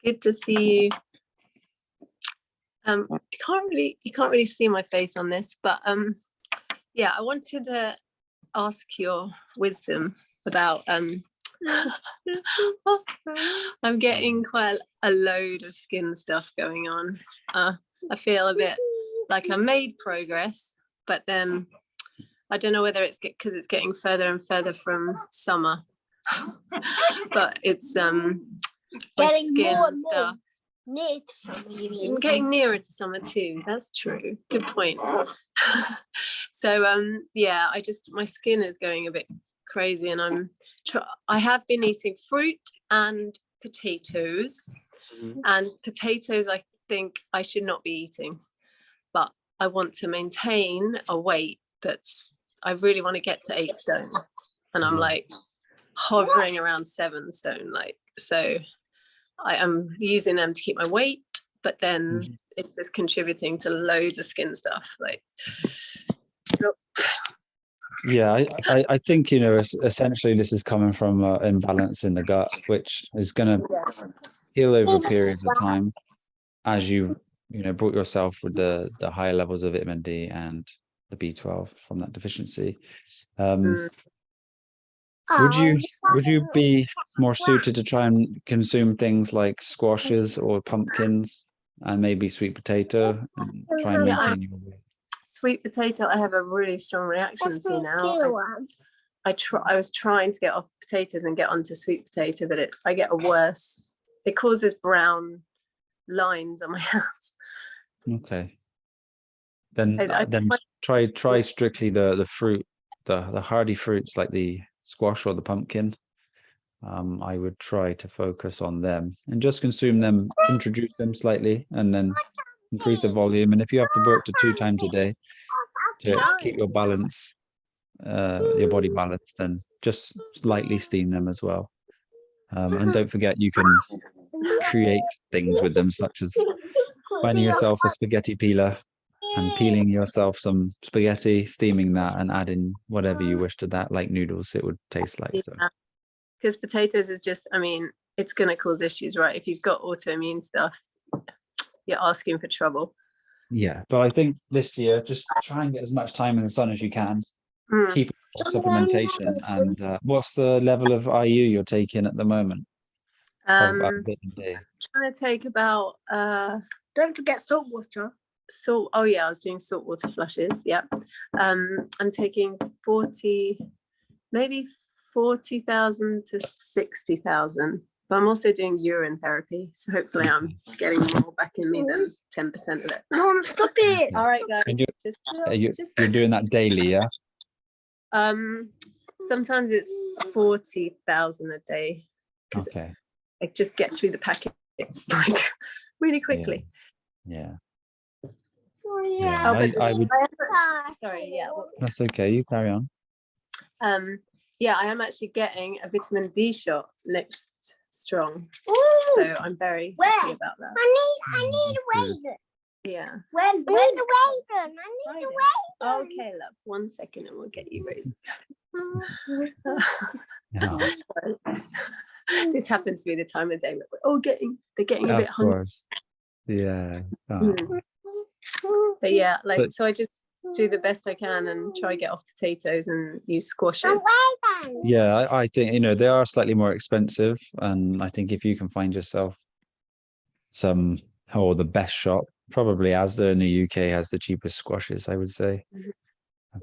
S5: Good to see you. You can't really see my face on this, but yeah, I wanted to ask your wisdom about I'm getting quite a load of skin stuff going on. I feel a bit like I made progress, but then I don't know whether it's because it's getting further and further from summer, but it's my
S6: Getting
S5: skin
S6: more
S5: and
S6: and more
S5: stuff.
S6: near to summer, you
S5: I'm
S6: mean?
S5: getting nearer to summer too. That's true. Good point. So yeah, my skin is going a bit crazy, and I have been eating fruit and potatoes. And potatoes I think I should not be eating, but I want to maintain a weight I really want to get to 8 stone, and I'm like hovering around 7 stone, like, so I am using them to keep my weight, but then it's just contributing to loads of skin stuff, like.
S1: Yeah, I think, essentially this is coming from imbalance in the gut, which is going to heal over periods of time as you brought yourself with the higher levels of vitamin D and the B12 from that deficiency. Would you be more suited to try and consume things like squashes or pumpkins and maybe sweet potato and try and maintain your weight?
S5: Sweet potato, I have a really strong reaction to now. I was trying to get off potatoes and get onto sweet potato, but I get it causes brown lines on my hands.
S1: Okay. Then try strictly the fruit, the hardy fruits like the squash or the pumpkin. I would try to focus on them and just consume them, introduce them slightly, and then increase the volume. And if you have to work to 2 times a day to keep your balance, your body balanced, then just lightly steam them as well. And don't forget, you can create things with them, such as finding yourself a spaghetti peeler and peeling yourself some spaghetti, steaming that, and adding whatever you wish to that, like noodles, it would taste like. So.
S5: Because potatoes is just, it's going to cause issues, right? If you've got autoimmune stuff, you're asking for trouble.
S1: Yeah, but I think this year, just try and get as much time in the sun as you can. Keep supplementation. And what's the level of IU you're taking at the moment?
S5: Trying to take about
S6: Don't forget salt water.
S5: Oh yeah, I was doing saltwater flushes. Yeah. I'm taking 40,000 to 60,000, but I'm also doing urine therapy, so hopefully I'm getting more back in me than 10% of it.
S6: Mom, stop it.
S5: All right, guys.
S1: And you're doing that daily, yeah?
S5: Sometimes it's 40,000 a day.
S1: Okay.
S5: I just get through the packets like really quickly.
S1: Yeah.
S6: Yeah.
S1: I would.
S5: Sorry. Yeah.
S1: That's okay. You carry on.
S5: Yeah, I am actually getting a vitamin D shot next strong,
S6: Ooh.
S5: so I'm very happy about that.
S6: I need a waiter.
S5: Yeah.
S6: I need a waiter. I need a waiter.
S5: Okay, love. 1 second, and we'll get you ready.
S1: Yeah.
S5: This happens to be the time of day where we're all getting a bit hungry.
S1: Of course. Yeah. Oh.
S5: But yeah, so I just do the best I can and try get off potatoes and use squashes.
S1: Yeah, I think they are slightly more expensive, and I think if you can find yourself the best shop, probably Asda in the UK has the cheapest squashes, I would say.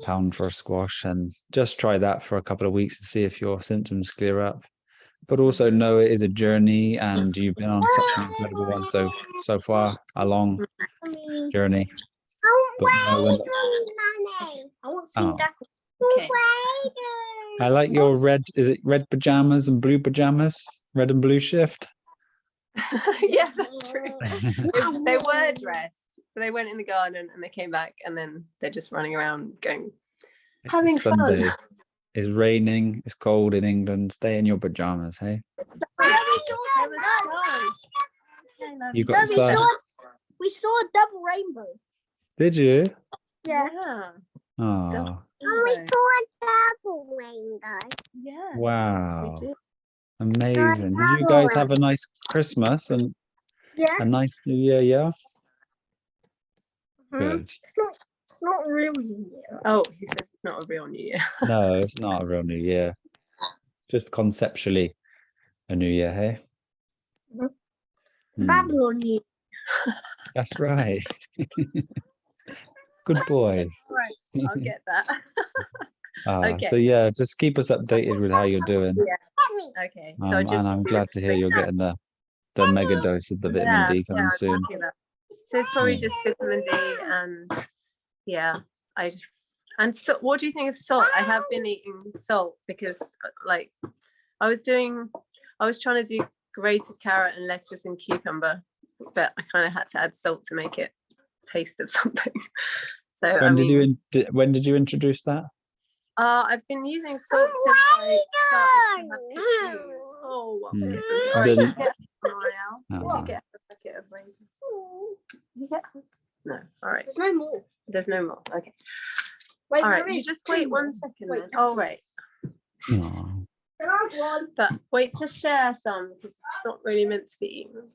S1: £1 for a squash, and just try that for a couple of weeks to see if your symptoms clear up. But also know it is a journey, and you've been on such an incredible one so far, a long journey. But know when
S6: I want to see that.
S5: Okay.
S1: I like your red. Is it red pajamas and blue pajamas? Red and blue shift.
S5: Yeah, that's true. They were dressed, but they went in the garden and they came back, and then they're just running around having
S1: It's Sunday.
S5: fun.
S1: It's raining. It's cold in England. Stay in your pajamas, hey? You got the sun.
S6: We saw a double rainbow.
S1: Did you?
S6: Yeah.
S1: Oh,
S6: We saw a double rainbow.
S5: Yeah.
S1: wow. Amazing. Did you guys have a nice Christmas and a nice New Year? Yeah. Good.
S6: It's not really New Year.
S5: Oh, he says it's not a real New Year.
S1: No, it's not a real New Year. Just conceptually a New Year, hey?
S6: Babylon New Year.
S1: That's right. Good boy.
S5: Right, I'll get that. Okay.
S1: So yeah, just keep us updated with how you're doing.
S5: Yeah. Okay. So I just
S1: And I'm glad to hear you're getting the mega dose of the vitamin D coming
S5: I'm
S1: soon.
S5: happy about So it's probably
S1: Yeah.
S5: just vitamin D and I just and so what do you think of salt? I have been eating salt because like I was trying to do grated carrot and lettuce and cucumber, but I kind of had to add salt to make it taste of something. So
S1: When did you introduce that?
S5: I've been using salt since I started to have kids. Oh, one minute. All right, you get L'Oreal. Did you get a bucket of raisins? You get no. All right.
S6: There's no more.
S5: There's no more. Okay.
S6: Wait,
S5: All right. You just wait 1 second. Then. Oh, right.
S1: Aw.
S5: But wait, just share some because it's not really meant to be eaten.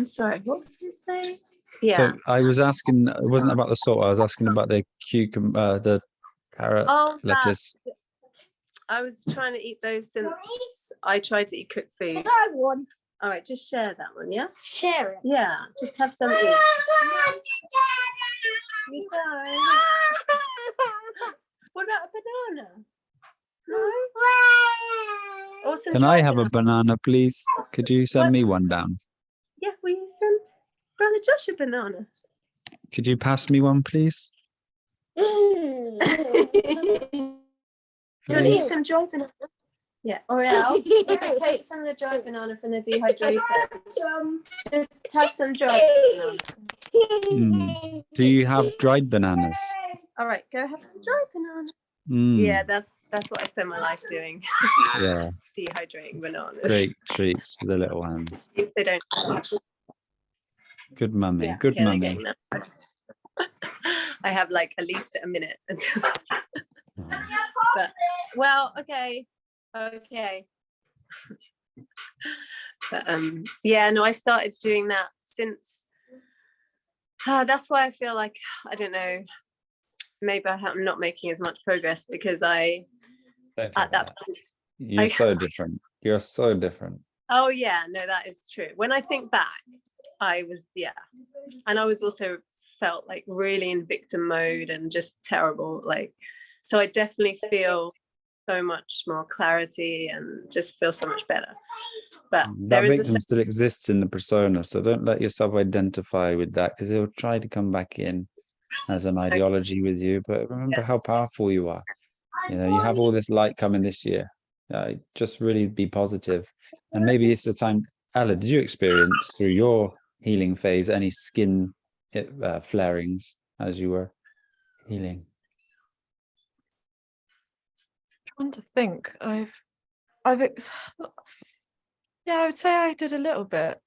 S5: Sorry. What was I saying? Yeah.
S1: So I was asking, it wasn't about the salt. I was asking about the cucumber, the carrot, lettuce.
S5: I was trying to eat those since I tried to eat cooked food.
S6: One.
S5: All right, just share that one, yeah?
S6: Share it.
S5: Yeah, just have some eat. You guys. What about a banana? Or some
S1: Can I
S5: dried
S1: have a banana, please? Could you send me one down?
S5: Yeah, will you send Brother Josh a banana?
S1: Could you pass me one, please?
S5: Do you want to eat some dry banana? Yeah, or else you can take some of the dry banana from the dehydrator. Just have some dry banana.
S1: Do you have dried bananas?
S5: All right, go have some dry banana.
S1: Mm.
S5: Yeah, that's what I spend my life doing.
S1: Yeah.
S5: Dehydrating bananas.
S1: Great treats for the little ones.
S5: If they don't.
S1: Good mummy.
S5: Yeah,
S1: Good
S5: they're
S1: mummy.
S5: getting that. I have like at least a minute until. But, well, okay. But yeah, no, I started doing that since. That's why I feel like I don't know. Maybe I'm not making as much progress because at that point.
S1: You're so different. You're so different.
S5: Oh yeah, no, that is true. When I think back, I was and I was also felt like really in victim mode and just terrible. Like, so I definitely feel so much more clarity and just feel so much better. But
S1: that victim still exists in the persona, so don't let yourself identify with that because it'll try to come back in as an ideology with you. But remember how powerful you are. You know, you have all this light coming this year. Just really be positive. And maybe it's the time. Ella, did you experience through your healing phase any skin flarings as you were healing?
S2: Trying to think. Yeah, I would say I did a little bit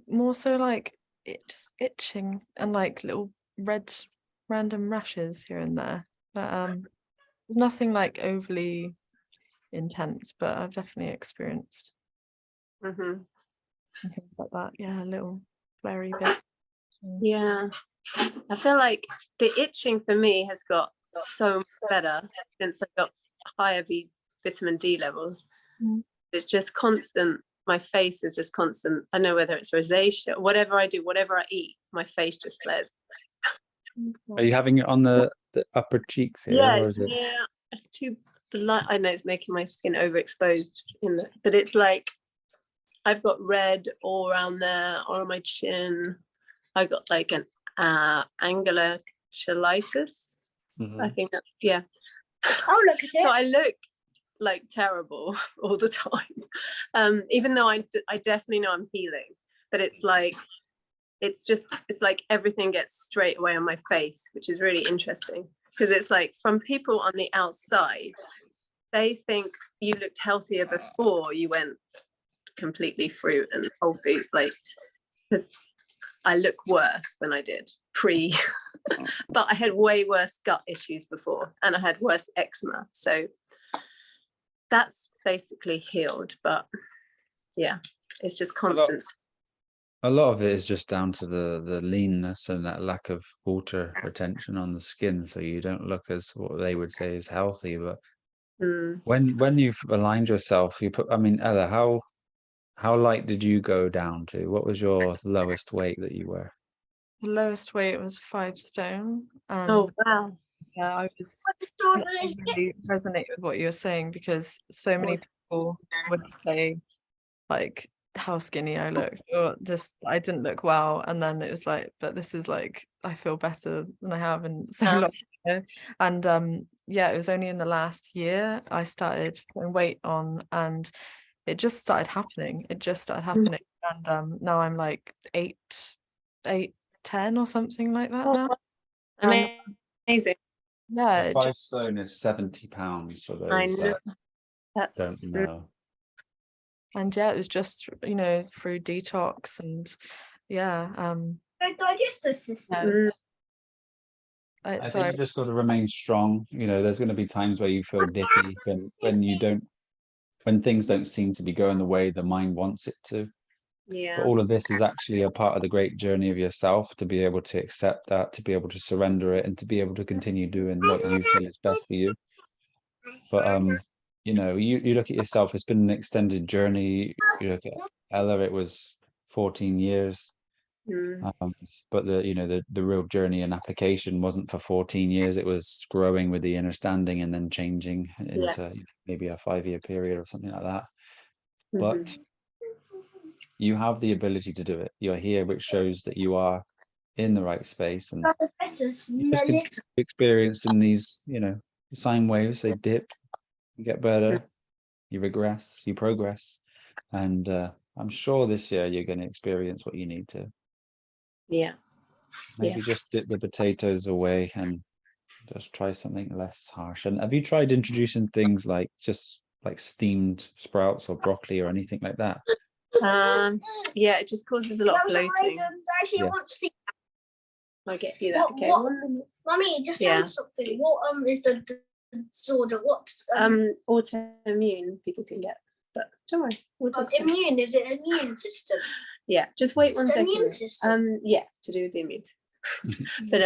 S2: more so like it just itching and like little red random rashes here and there, but nothing like overly intense, but I've definitely experienced things like that. Yeah, a little flary bit.
S5: Yeah, I feel like the itching for me has got so much better since I got higher vitamin D levels. It's just constant. My face is just constant. I know whether it's rosacea, whatever I do, whatever I eat, my face just flares.
S1: Are you having it on the upper cheeks here?
S5: Yeah,
S1: or is it...
S5: yeah. It's too the light. I know it's making my skin overexposed but it's like I've got red all around there, all on my chin. I got like an angular cheilitis. I think that
S6: Oh, look at it.
S5: So I look like terrible all the time, even though I definitely know I'm healing, but it's like everything gets straight away on my face, which is really interesting because it's like from people on the outside, they think you looked healthier before you went completely fruit and whole food, like because I look worse than I did pre but I had way worse gut issues before and I had worse eczema, so that's basically healed. But yeah, it's just constant.
S1: A lot of it is just down to the leanness and that lack of water retention on the skin, so you don't look as what they would say is healthy. But when you've aligned yourself, I mean, Ella, how light did you go down to? What was your lowest weight that you were?
S2: The lowest weight was 5 stone. And
S5: oh wow.
S2: Yeah, I really resonate with what you're saying, because so many people would say like how skinny I looked, or just I didn't look well, and then it was like, but this is like I feel better than I have in so long. And yeah, it was only in the last year I started putting weight on, and it just started happening. And now I'm like 10 or something like that now.
S5: Amazing.
S2: Yeah,
S1: So 5 stone is 70 pounds for
S5: I
S1: those
S5: know.
S1: that
S5: That's
S1: don't know.
S2: and yeah, it was just, you know, through detox and yeah,
S6: digestive system.
S5: Mm.
S1: I think
S2: sorry.
S1: you just got to remain strong. You know, there's going to be times where you feel dippy when things don't seem to be going the way the mind wants it to. But
S5: Yeah.
S1: all of this is actually a part of the great journey of yourself, to be able to accept that, to be able to surrender it, and to be able to continue doing what you feel is best for you. But you know, you look at yourself, it's been an extended journey. You look at Ella, it was 14 years.
S5: Mm.
S1: But the real journey and application wasn't for 14 years. It was growing with the understanding and then changing into maybe a 5-year period or something like that. But you have the ability to do it. You're here, which shows that you are in the right space, and you just experience in these, you know, sine waves. They dip, you get better, you regress, you progress, and I'm sure this year you're going to experience what you need to.
S5: Yeah.
S1: Maybe just dip the potatoes away and just try something less harsh. And have you tried introducing things like just like steamed sprouts or broccoli or anything like that?
S5: Yeah, it just causes a lot of bloating.
S1: Yeah.
S5: I'll get you that. Okay.
S6: Mummy, just tell me something. What is the disorder? What
S5: autoimmune people can get, but don't worry. We'll talk about it.
S6: immune? Is it immune system?
S5: Yeah, just wait one second.
S6: Immune system.
S5: Yeah, to do with the immune system. But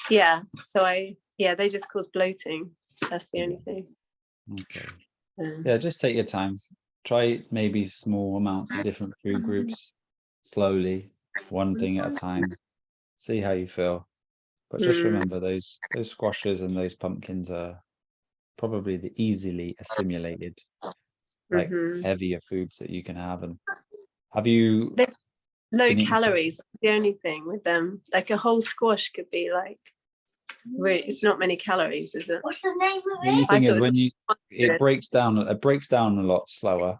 S5: yeah, so they just cause bloating. That's the only thing.
S1: Okay. Yeah, just take your time. Try maybe small amounts of different food groups, slowly, one thing at a time. See how you feel. But just remember, those squashes and those pumpkins are probably the easily assimilated, like heavier foods that you can have. And have you?
S5: They're low calories. That's the only thing with them. Like a whole squash could be like, really, it's not many calories, is it?
S6: What's the name of
S1: The only
S6: it?
S1: thing is when it breaks down a lot slower,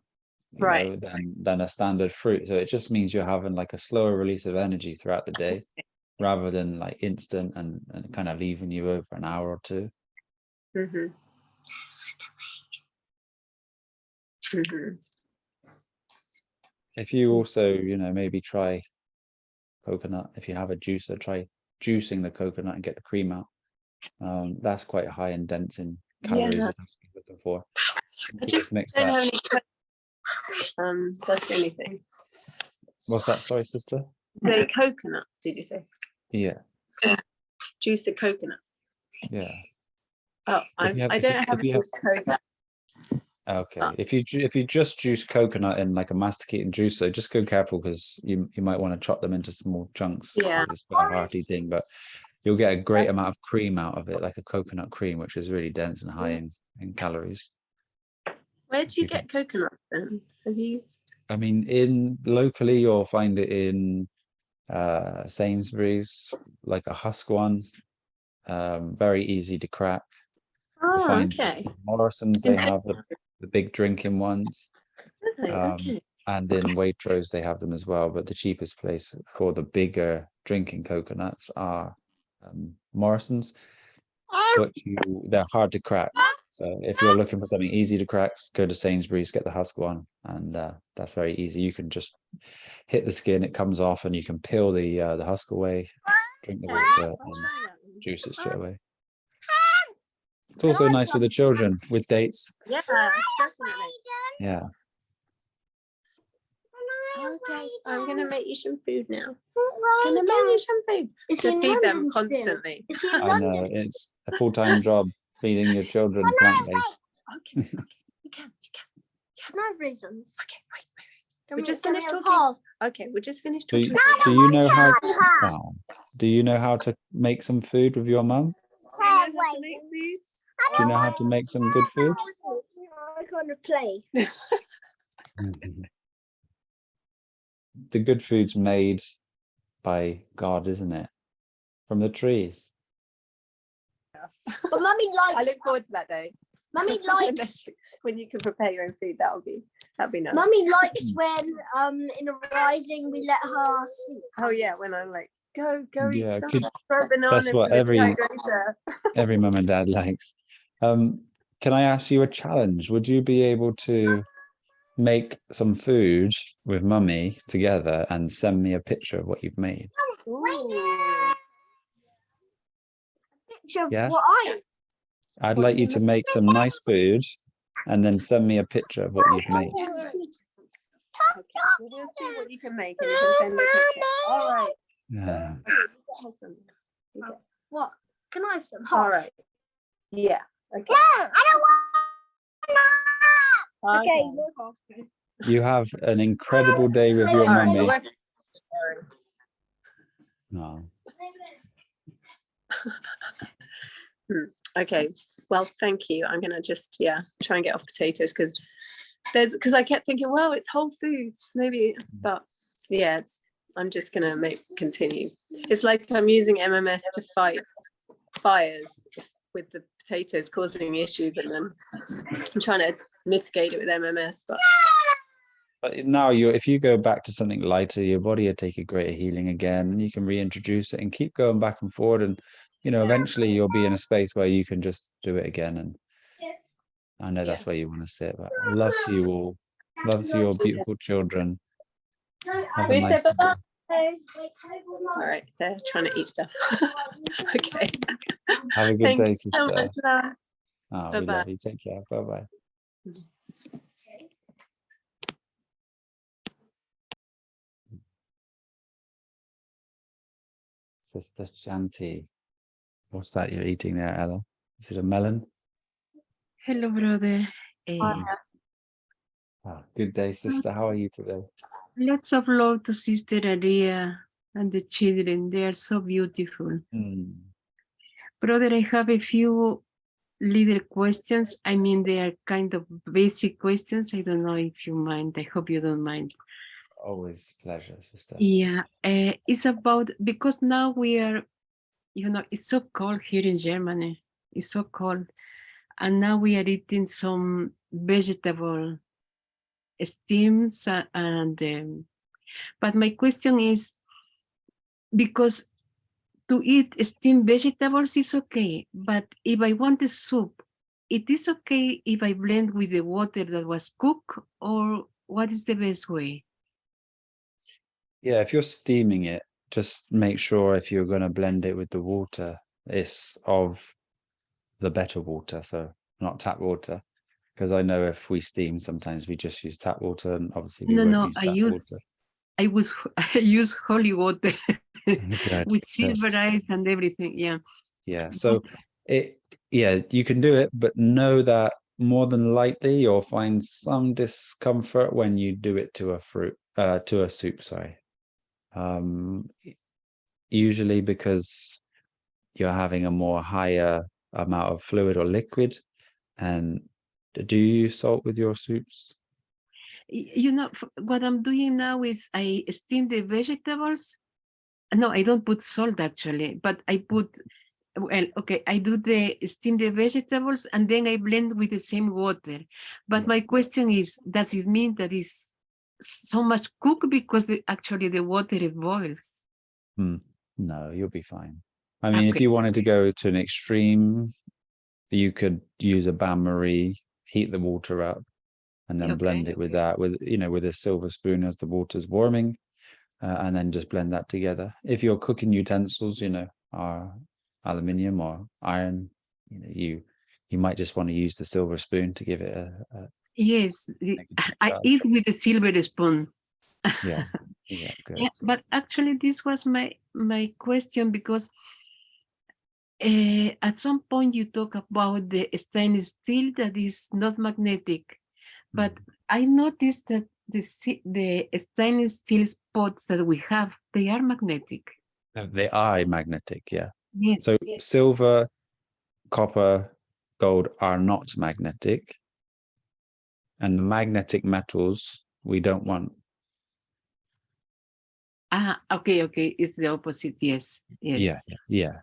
S1: you know, than a standard fruit. So it just means you're having like a slower release of energy throughout the day, rather than like instant and kind of leaving you over an hour or two. If you also, you know, maybe try coconut. If you have a juicer, try juicing the coconut and get the cream out. That's quite high and dense in calories. If that's what you're looking for.
S5: I just
S1: mix
S5: don't
S1: that.
S5: have any. That's the only thing.
S1: What's that? Sorry, sister.
S5: The coconut, did you say?
S1: Yeah.
S5: Juice the coconut.
S1: Yeah.
S5: Oh, I don't have any coconut.
S1: Okay. If you just juice coconut in like a masticating juicer, just go careful, because you might want to chop them into small chunks.
S5: Yeah.
S1: It's quite a hearty thing, but you'll get a great amount of cream out of it, like a coconut cream, which is really dense and high in calories.
S5: Where do you get coconut then? Have you?
S1: I mean, locally you'll find it in Sainsbury's, like a husk one, very easy to crack.
S5: Oh,
S1: find
S5: okay.
S1: Morrison's, they have the big drinking ones.
S5: Okay.
S1: And in Waitrose they have them as well, but the cheapest place for the bigger drinking coconuts are Morrison's, but they're hard to crack. So if you're looking for something easy to crack, go to Sainsbury's, get the husk one, and that's very easy. You can just hit the skin, it comes off, and you can peel the husk away, drink the water, and juice it straight away. It's also nice with the children, with dates.
S5: Yeah, definitely.
S1: Yeah.
S5: Okay, I'm gonna make you some food now. I'm gonna make you some food. To feed them constantly.
S1: I know, it's a full-time job feeding your children plant-based.
S5: Okay, you can.
S6: No reasons.
S5: Okay, wait. We just finished talking. Okay, we just finished talking.
S1: Do you know how to make some food with your mum?
S5: how to make food?
S1: Do you know how to make some good food?
S6: I can't play.
S1: The good food's made by God, isn't it? From the trees.
S6: But Mummy
S5: I
S6: likes.
S5: look forward to that day.
S6: Mummy likes.
S5: When you can prepare your own food. That'd be nice.
S6: Mummy likes when in a rising we let her sleep.
S5: Oh yeah, when I'm like, go eat
S1: Yeah,
S5: some.
S1: could,
S5: Throw a banana
S1: that's what
S5: from the
S1: every
S5: dehydrator.
S1: mum and dad likes. Can I ask you a challenge? Would you be able to make some food with mummy together and send me a picture of what you've made?
S5: Ooh.
S6: Picture of
S1: Yeah.
S6: what
S1: I'd like you to make some nice food and then send me a picture of what you've made.
S5: Okay, we'll see what you can make and you can send me a picture. All right.
S1: Yeah.
S5: Awesome.
S6: What? Can I have some?
S5: All right. Yeah. Okay.
S6: No, I don't want. Okay.
S1: You have an incredible day with your
S5: All right,
S1: mummy.
S5: well,
S1: No.
S5: Okay. Well, thank you. I'm gonna just try and get off potatoes because I kept thinking, well, it's Whole Foods, maybe, but yeah, I'm just gonna continue. It's like I'm using MMS to fight fires with the potatoes causing issues, and then I'm trying to mitigate it with MMS.
S1: But now if you go back to something lighter, your body will take a greater healing again, and you can reintroduce it and keep going back and forward. And, eventually you'll be in a space where you can just do it again. And I know that's where you want to sit, but love to you all. Love to your beautiful children. Have a
S5: We
S1: nice
S5: said
S1: day.
S5: all right, they're trying to eat stuff. Okay.
S1: Have a good
S5: Thank
S1: day,
S5: you so
S1: sister.
S5: much, love.
S1: Oh, we
S5: Bye-bye.
S1: love you. Take care. Bye-bye. Sister Shanti. What's that you're eating there, Ella? Is it a melon?
S7: Hello, brother.
S1: Oh, good day, sister. How are you today?
S7: Lots of love to Sister Aria and the children. They are so beautiful. Brother, I have a few little questions. I mean, they are kind of basic questions. I don't know if you mind. I hope you don't mind.
S1: Always pleasure, sister.
S7: Yeah, it's about, because now we are, it's so cold here in Germany. It's so cold. And now we are eating some vegetable steams but my question is, because to eat steamed vegetables is okay, but if I want a soup, it is okay if I blend with the water that was cooked, or what is the best way?
S1: Yeah, if you're steaming it, just make sure if you're going to blend it with the water, it's of the better water, so not tap water. Because I know if we steam, sometimes we just use tap water, and obviously we won't use tap water.
S7: I use holy water
S1: Good,
S7: with
S1: good.
S7: silver ice and everything.
S1: Yeah, so you can do it, but know that more than likely you'll find some discomfort when you do it to a soup, sorry. Usually because you're having a more higher amount of fluid or liquid. And do you use salt with your soups?
S7: What I'm doing now is I steam the vegetables. No, I don't put salt actually, but I put, I do steam the vegetables and then I blend with the same water. But my question is, does it mean that it's so much cooked because actually the water it boils?
S1: No, you'll be fine. I mean, if you wanted to go to an extreme, you could use a bain-marie, heat the water up, and then blend it with that, with a silver spoon as the water's warming, and then just blend that together. If your cooking utensils, are aluminium or iron, you might just want to use the silver spoon to give it a
S7: yes, I eat with a silver spoon.
S1: Yeah, good.
S7: Yeah, but actually this was my question, because at some point you talk about the stainless steel that is not magnetic, but I noticed that the stainless steel pots that we have, they are magnetic.
S1: They are magnetic, yeah.
S7: Yes.
S1: So silver copper, gold are not magnetic, and the magnetic metals we don't want.
S7: Ah, okay, okay. It's the opposite. Yes, yes.
S1: Yeah.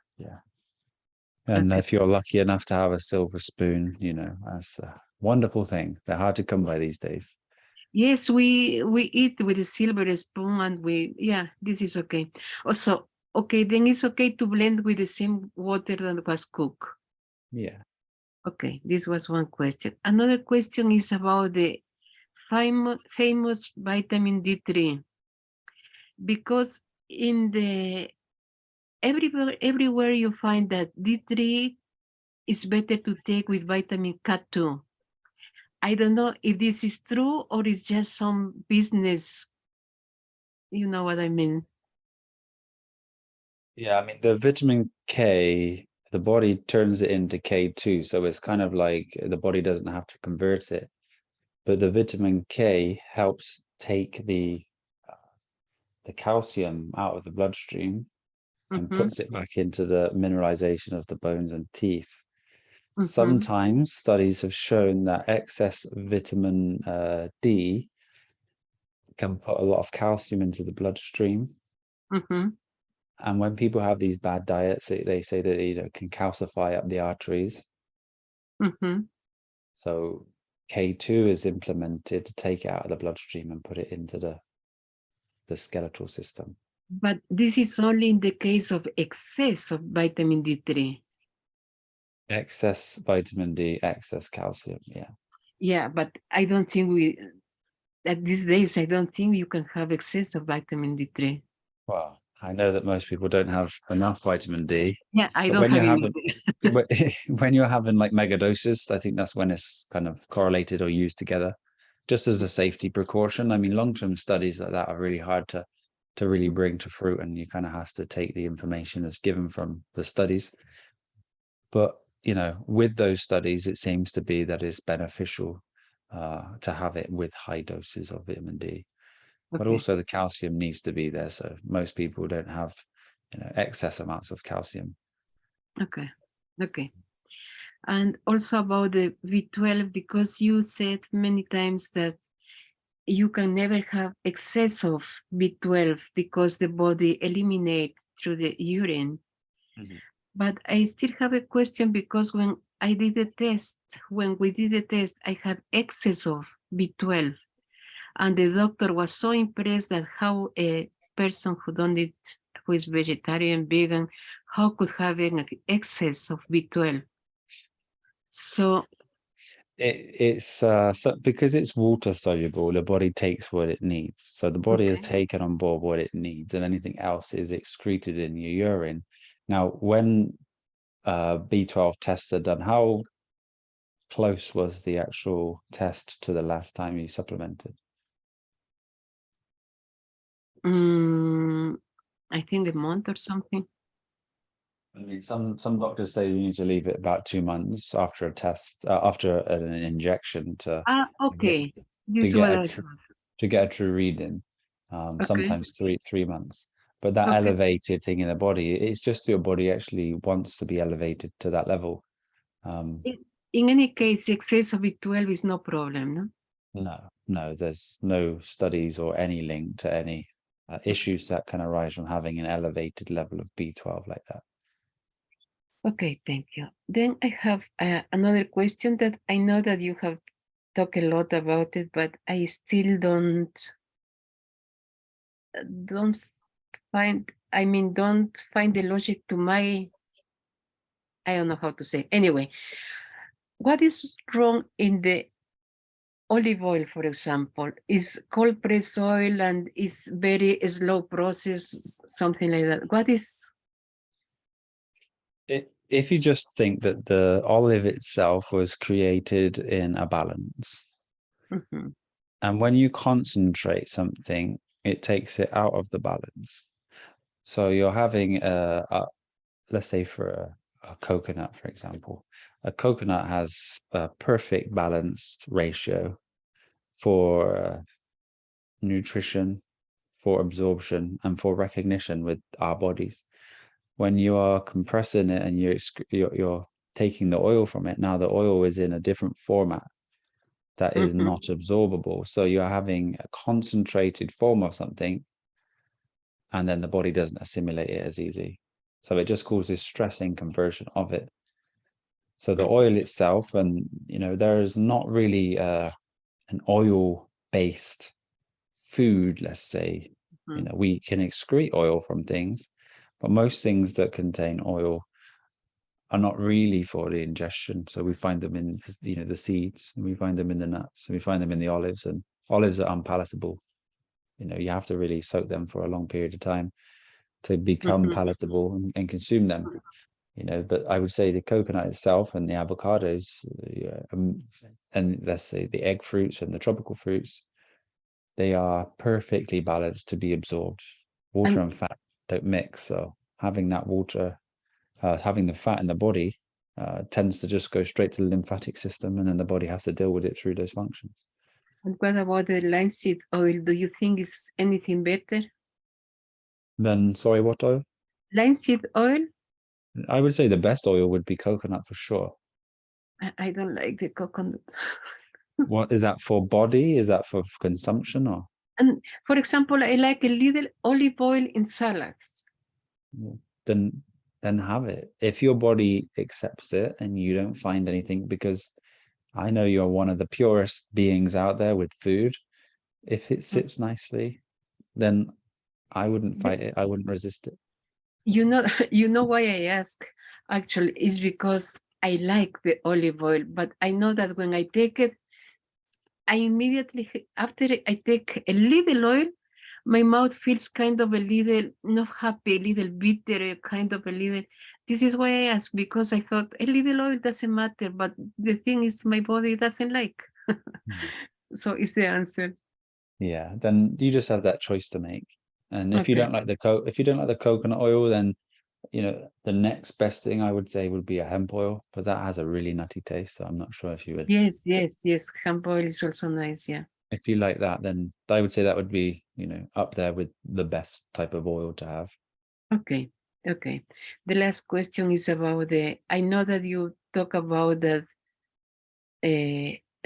S1: And
S7: Okay.
S1: if you're lucky enough to have a silver spoon, you know, that's a wonderful thing. They're hard to come by these days.
S7: Yes, we eat with a silver spoon, and this is okay. Also, okay, then it's okay to blend with the same water that was cooked.
S1: Yeah.
S7: Okay, this was one question. Another question is about the famous vitamin D3, because in the everywhere you find that D3 is better to take with vitamin K2. I don't know if this is true or it's just some business. You know what I mean?
S1: Yeah, I mean, the vitamin K, the body turns it into K2, so it's kind of like the body doesn't have to convert it. But the vitamin K helps take the calcium out of the bloodstream and puts it back into the mineralization of the bones and teeth. Sometimes studies have shown that excess vitamin D can put a lot of calcium into the bloodstream. And when people have these bad diets, they say that it can calcify up the arteries. So K2 is implemented to take it out of the bloodstream and put it into the skeletal system.
S7: But this is only in the case of excess of vitamin D3.
S1: Excess vitamin D, excess calcium, yeah.
S7: Yeah, but I don't think at these days, I don't think you can have excess of vitamin D3.
S1: Well, I know that most people don't have enough vitamin D.
S7: Yeah, I
S1: but
S7: don't
S1: when
S7: have
S1: you're
S7: it
S1: having when you're having like mega doses, I think that's when it's kind of correlated or used together, just as a safety precaution. I mean, long-term studies like that are really hard to really bring to fruit, and you kind of have to take the information that's given from the studies. But you know, with those studies, it seems to be that it's beneficial to have it with high doses of vitamin D. But also the calcium needs to be there. So most people don't have, you know, excess amounts of calcium.
S7: Okay. And also about the B12, because you said many times that you can never have excess of B12 because the body eliminates through the urine. But I still have a question, because when we did the test, I had excess of B12. And the doctor was so impressed at how a person who is vegetarian, vegan, how could have an excess of B12. So
S1: it's because it's water soluble, the body takes what it needs. So the body has taken on board what it needs, and anything else is excreted in your urine. Now, when B12 tests are done, how close was the actual test to the last time you supplemented?
S7: I think a month or something.
S1: I mean, some doctors say you need to leave it about 2 months after a test, after an injection to
S7: Okay.
S1: to
S7: This is
S1: get
S7: what
S1: a
S7: I
S1: tr-
S7: thought.
S1: to get a true reading.
S7: Okay.
S1: Sometimes three months. But that
S7: Okay.
S1: elevated thing in the body, it's just your body actually wants to be elevated to that level.
S7: In any case, excess of B12 is no problem, no?
S1: No, there's no studies or any link to any issues that can arise from having an elevated level of B12 like that.
S7: Okay, thank you. Then I have another question that I know that you have talked a lot about it, but I still don't find the logic to my, I don't know how to say. Anyway, what is wrong in the olive oil, for example? Is cold press oil and is very slow process, something like that? What is?
S1: If you just think that the olive itself was created in a balance, and when you concentrate something, it takes it out of the balance. So you're having let's say for a coconut, for example, a coconut has a perfect balanced ratio for nutrition, for absorption, and for recognition with our bodies. When you are compressing it and you're taking the oil from it, now the oil is in a different format that is not absorbable. So you're having a concentrated form of something, and then the body doesn't assimilate it as easy. So it just causes stress in conversion of it. So the oil itself, and there is not really an oil-based food, let's say. We can excrete oil from things, but most things that contain oil are not really for the ingestion. So we find them in the seeds, and we find them in the nuts, and we find them in the olives, and olives are unpalatable. You have to really soak them for a long period of time to become palatable and consume them. But I would say the coconut itself and the avocados, and let's say the egg fruits and the tropical fruits, they are perfectly balanced to be absorbed. Water and fat don't mix, so having that water, having the fat in the body, tends to just go straight to the lymphatic system, and then the body has to deal with it through those functions.
S7: And what about the linseed oil? Do you think is anything better?
S1: Then, sorry, what oil?
S7: Linseed oil?
S1: I would say the best oil would be coconut for sure.
S7: I don't like the coconut.
S1: What is that for body? Is that for consumption or?
S7: And for example, I like a little olive oil in salads.
S1: Then have it. If your body accepts it and you don't find anything, because I know you're one of the purest beings out there with food. If it sits nicely, then I wouldn't fight it. I wouldn't resist it.
S7: You know why I ask actually is because I like the olive oil, but I know that when I take it, I immediately, after I take a little oil, my mouth feels kind of a little, not happy, a little bitter, kind of a little. This is why I ask, because I thought a little oil doesn't matter, but the thing is my body doesn't like. So it's the answer.
S1: Yeah, then you just have that choice to make. And if you
S7: Okay.
S1: don't like the coconut oil, then the next best thing I would say would be a hemp oil, but that has a really nutty taste, so I'm not sure if you would.
S7: Yes. Hemp oil is also nice, yeah.
S1: If you like that, then I would say that would be, up there with the best type of oil to have.
S7: Okay. The last question is about I know that you talk about that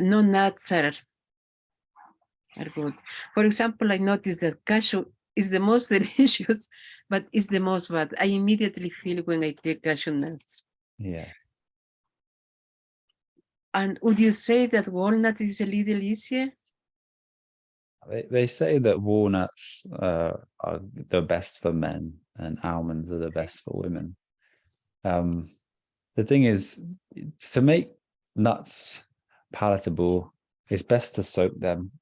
S7: no nuts are good. For example, I noticed that cashew is the most delicious, but it's the most bad. I immediately feel when I take cashew nuts.
S1: Yeah.
S7: And would you say that walnut is a little easier?
S1: They say that walnuts are the best for men and almonds are the best for women. The thing is, to make nuts palatable, it's best to soak them.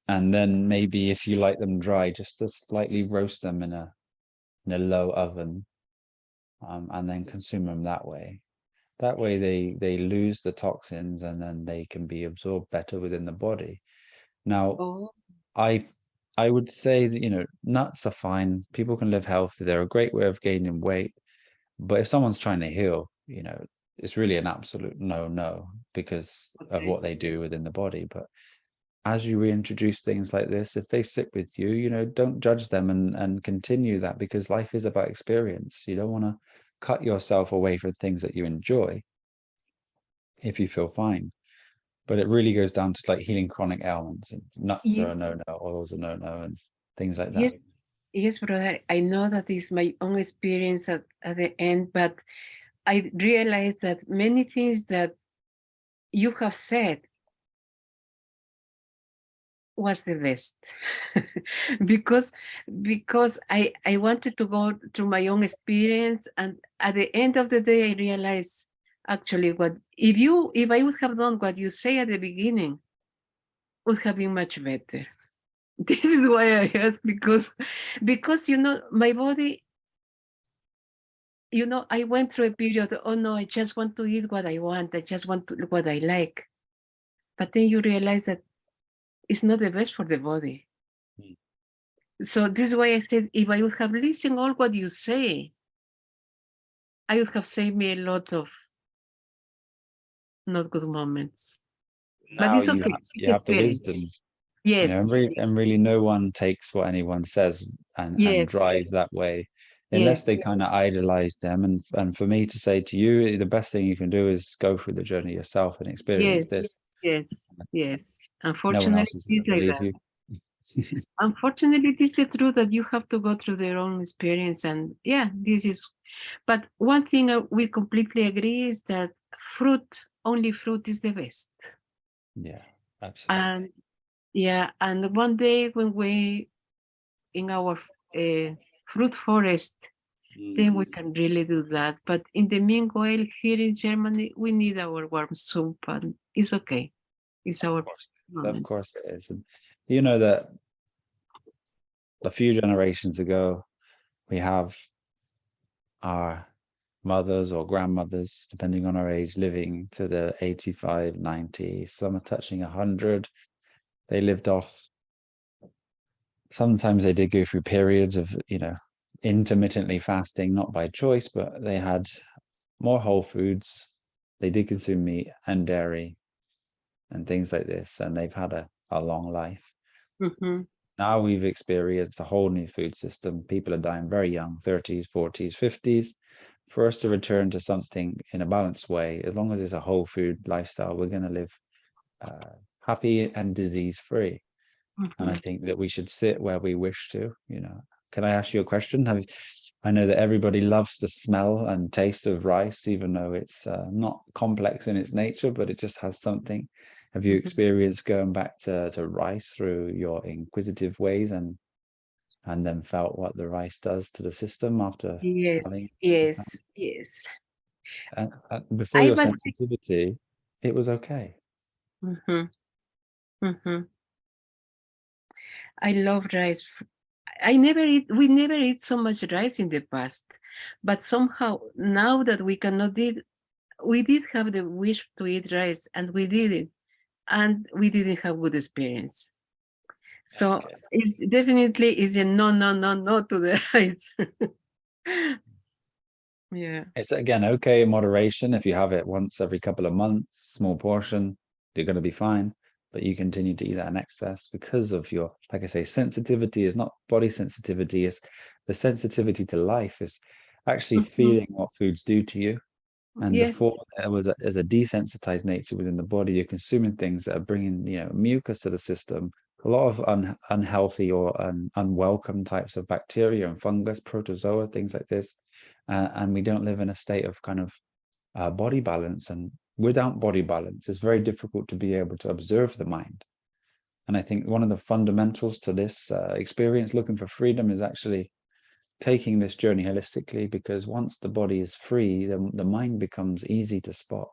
S1: And then maybe if you like them dry, just to slightly roast them in a low oven, and then consume them that way. That way they lose the toxins and then they can be absorbed better within the body. Now, I would say that, nuts are fine. People can live healthy. They're a great way of gaining weight. But if someone's trying to heal, it's really an absolute no because of what they do within the body. But as you reintroduce things like this, if they sit with you, don't judge them and continue that, because life is about experience. You don't want to cut yourself away from things that you enjoy if you feel fine. But it really goes down to like healing chronic ailments, and nuts are a no-no, oils are no-no, and things like that.
S7: Yes, brother. I know that is my own experience at the end, but I realized that many things that you have said was the best. because I wanted to go through my own experience, and at the end of the day I realized actually what if I would have done what you say at the beginning, would have been much better. This is why I ask, because my body, I went through a period, oh no, I just want to eat what I want, I just want to what I like. But then you realize that it's not the best for the body. So this is why I said, if I would have listened all what you say, I would have saved me a lot of not good moments. But it's okay.
S1: You have the wisdom.
S7: Yes.
S1: And really no one takes what anyone says and drives that way. unless
S7: Yes,
S1: they kind of idolize them. And for me to say to you, the best thing you can do is go through the journey yourself and experience
S7: yes,
S1: this.
S7: yes.
S1: No one
S7: Unfortunately,
S1: else is going
S7: it's
S1: to
S7: like
S1: believe
S7: that.
S1: you.
S7: Unfortunately, it is the truth that you have to go through their own experience. And yeah, this is, but one thing we completely agree is that only fruit is the best.
S1: Yeah, absolutely.
S7: And yeah, and one day when we in our fruit forest, then we can really do that. But in the meanwhile, here in Germany, we need our warm soup, and it's okay. It's our
S1: Of
S7: moment.
S1: course it is. And you know that a few generations ago, we have our mothers or grandmothers, depending on our age, living to the 85, 90, some are touching 100. They lived off, sometimes they did go through periods of, intermittently fasting, not by choice, but they had more whole foods. They did consume meat and dairy and things like this, and they've had a long life.
S7: Mm-hmm.
S1: Now we've experienced a whole new food system. People are dying very young, 30s, 40s, 50s. For us to return to something in a balanced way, as long as it's a whole food lifestyle, we're going to live happy and disease free. And I think that we should sit where we wish to. Can I ask you a question? I know that everybody loves the smell and taste of rice, even though it's not complex in its nature, but it just has something. Have you experienced going back to rice through your inquisitive ways and then felt what the rice does to the system after having
S7: Yes.
S1: and before
S7: I
S1: your
S7: was.
S1: sensitivity, it was okay.
S7: I love rice. We never eat so much rice in the past, but somehow now that we cannot eat, we did have the wish to eat rice, and we did it, and we didn't have good experience. So
S1: Okay.
S7: it's definitely is a no to the rice. Yeah.
S1: It's again okay in moderation. If you have it once every couple of months, small portion, you're going to be fine. But you continue to eat that in excess because of your, like I say, sensitivity is not body sensitivity, is the sensitivity to life is actually feeling what foods do to you. And
S7: Yes.
S1: before there was there's a desensitized nature within the body. You're consuming things that are bringing, mucus to the system, a lot of unhealthy or unwelcome types of bacteria and fungus, protozoa, things like this. And we don't live in a state of kind of body balance. And without body balance, it's very difficult to be able to observe the mind. And I think one of the fundamentals to this experience, looking for freedom, is actually taking this journey holistically, because once the body is free, the mind becomes easy to spot.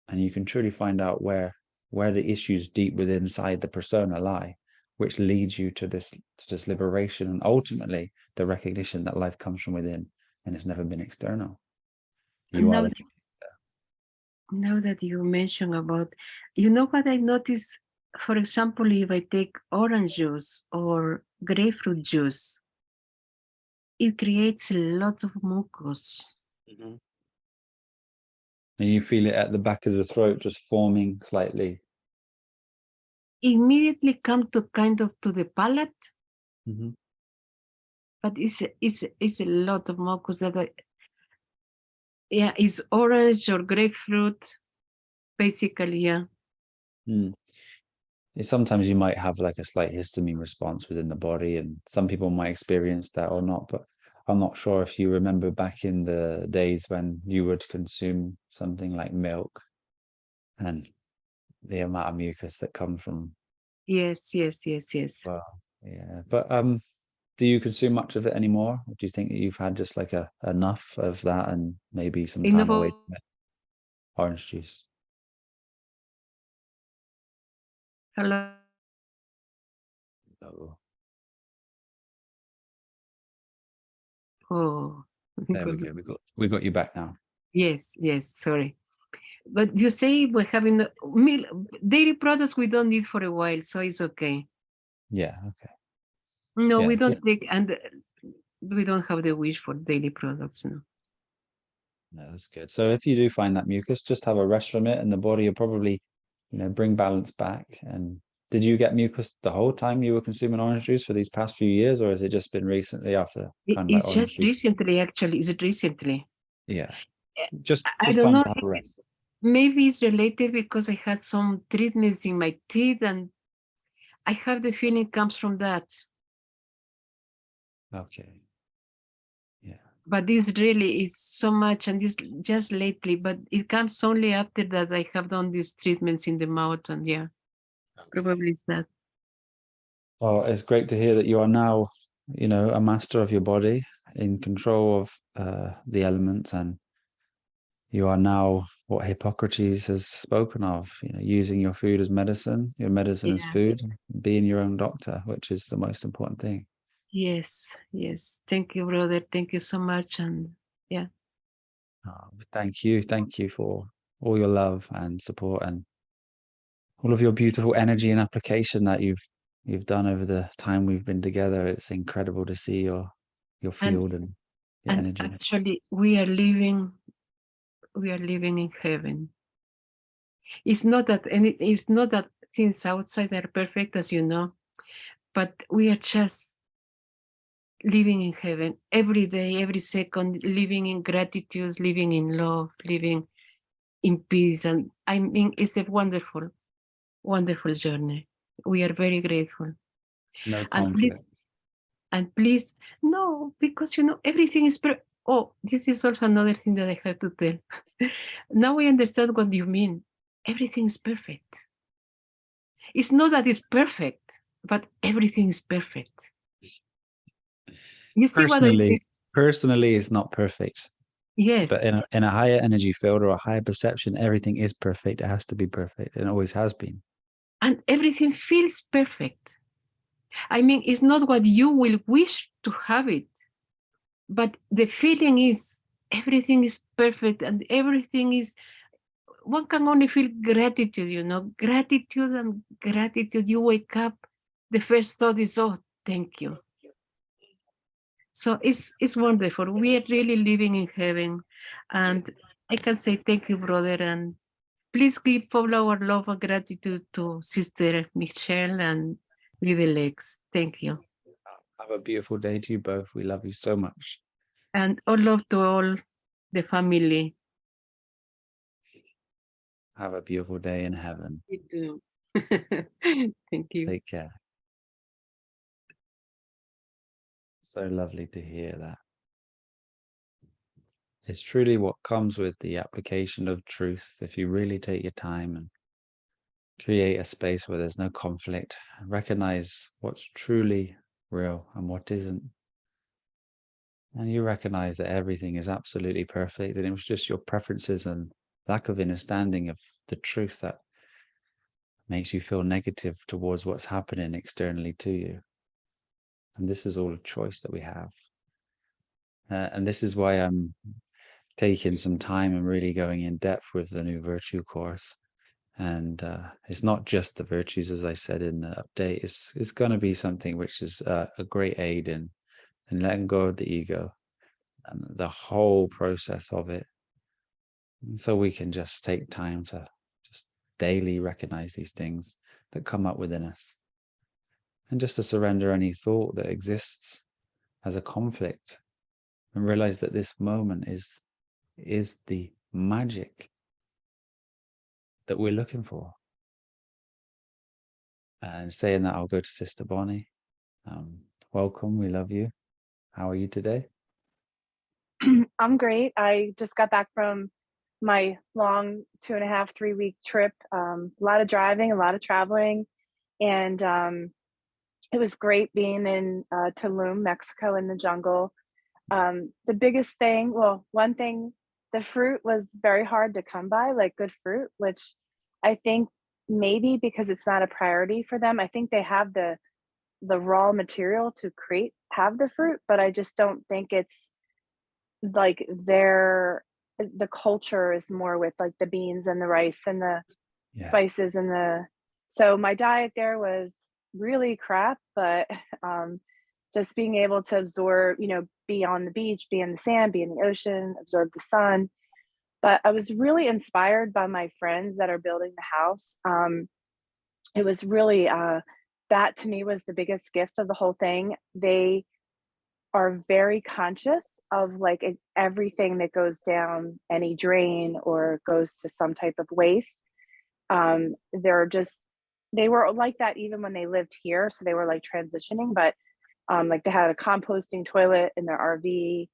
S1: And you can truly find out where the issues deep within inside the persona lie, which leads you to this liberation and ultimately the recognition that life comes from within and it's never been external. You are the
S7: Now that you mention about, what I notice, for example, if I take orange juice or grapefruit juice, it creates a lot of mucus.
S1: and you feel it at the back of the throat just forming slightly.
S7: Immediately come to kind of to the palate,
S1: Mm-hmm.
S7: but it's a lot of mucus that it's orange or grapefruit, basically, yeah.
S1: Sometimes you might have like a slight histamine response within the body, and some people might experience that or not, but I'm not sure if you remember back in the days when you would consume something like milk and the amount of mucus that comes from.
S7: Yes.
S1: Well, yeah, but do you consume much of it anymore? Or do you think that you've had just like enough of that and maybe some time away
S7: Enough.
S1: from it? Orange juice.
S7: Hello.
S1: Oh,
S7: Oh,
S1: there we go. We got you back now.
S7: yes, sorry. But you say we're having milk, dairy products we don't need for a while, so it's okay.
S1: Yeah, okay.
S7: No,
S1: Yeah,
S7: we don't take, and we don't have the wish for dairy products, no.
S1: no, that's good. So if you do find that mucus, just have a rest from it, and the body will probably, bring balance back and did you get mucus the whole time you were consuming orange juice for these past few years, or has it just been recently after kind of like
S7: It's
S1: orange
S7: just
S1: juice?
S7: recently, actually. Is it recently?
S1: Yeah,
S7: Eh,
S1: just
S7: I don't
S1: time
S7: know.
S1: to have a rest.
S7: Maybe it's related because I had some treatments in my teeth, and I have the feeling it comes from that.
S1: Okay. Yeah.
S7: But this really is so much, and this just lately, but it comes only after that I have done these treatments in the mouth, and yeah, probably it's that.
S1: Well, it's great to hear that you are now, you know, a master of your body, in control of the elements, and you are now what Hippocrates has spoken of, you know, using your food as medicine, your medicine as
S7: Yeah.
S1: food, being your own doctor, which is the most important thing.
S7: Yes, yes. Thank you, brother. Thank you so much. And yeah.
S1: Thank you. Thank you for all your love and support and all of your beautiful energy and application that you've done over the time we've been together. It's incredible to see your field and your
S7: And
S1: energy.
S7: actually we are living in heaven. It's not that things outside are perfect, as you know, but we are just living in heaven every day, every second, living in gratitude, living in love, living in peace. And I mean, it's a wonderful, wonderful journey. We are very grateful.
S1: No
S7: And please,
S1: conflict.
S7: no, because you know, everything is oh, this is also another thing that I have to tell. Now I understand what you mean. Everything is perfect. It's not that it's perfect, but everything is perfect. You see what I mean?
S1: Personally, it's not perfect.
S7: Yes.
S1: But in a higher energy field or a higher perception, everything is perfect. It has to be perfect. It always has been.
S7: And everything feels perfect. I mean, it's not what you will wish to have it, but the feeling is everything is perfect and everything is, one can only feel gratitude, you know, gratitude and gratitude. You wake up, the first thought is, oh, thank you. So it's wonderful. We are really living in heaven. And I can say thank you, brother. And please give all our love and gratitude to Sister Michelle and Little Legs. Thank you.
S1: Have a beautiful day to you both. We love you so much.
S7: And all love to all the family.
S1: Have a beautiful day in heaven.
S7: You too. Thank you.
S1: Take care. So lovely to hear that. It's truly what comes with the application of truth. If you really take your time and create a space where there's no conflict, recognize what's truly real and what isn't. And you recognize that everything is absolutely perfect, and it was just your preferences and lack of understanding of the truth that makes you feel negative towards what's happening externally to you. And this is all a choice that we have. And this is why I'm taking some time and really going in depth with the new virtue course. And it's not just the virtues, as I said in the update. It's going to be something which is a great aid in letting go of the ego and the whole process of it. And so we can just take time to just daily recognize these things that come up within us, and just to surrender any thought that exists as a conflict, and realize that this moment is the magic that we're looking for. And saying that, I'll go to Sister Bonnie. Welcome, we love you. How are you today?
S8: I'm great. I just got back from my long 2.5, 3 week trip. A lot of driving, a lot of traveling, and it was great being in Tulum, Mexico, in the jungle. The biggest thing, well, one thing, the fruit was very hard to come by, like good fruit, which I think maybe because it's not a priority for them. I think they have the raw material to have the fruit, but I just don't think it's like the culture is more with like the beans and the rice and the spices and so my diet there was really crap, but just being able to absorb, be on the beach, be in the sand, be in the ocean, absorb the sun. But I was really inspired by my friends that are building the house. it was really, that to me was the biggest gift of the whole thing. They are very conscious of like everything that goes down any drain or goes to some type of waste. They're just, they were like that even when they lived here. So they were like transitioning, but like they had a composting toilet in their RV,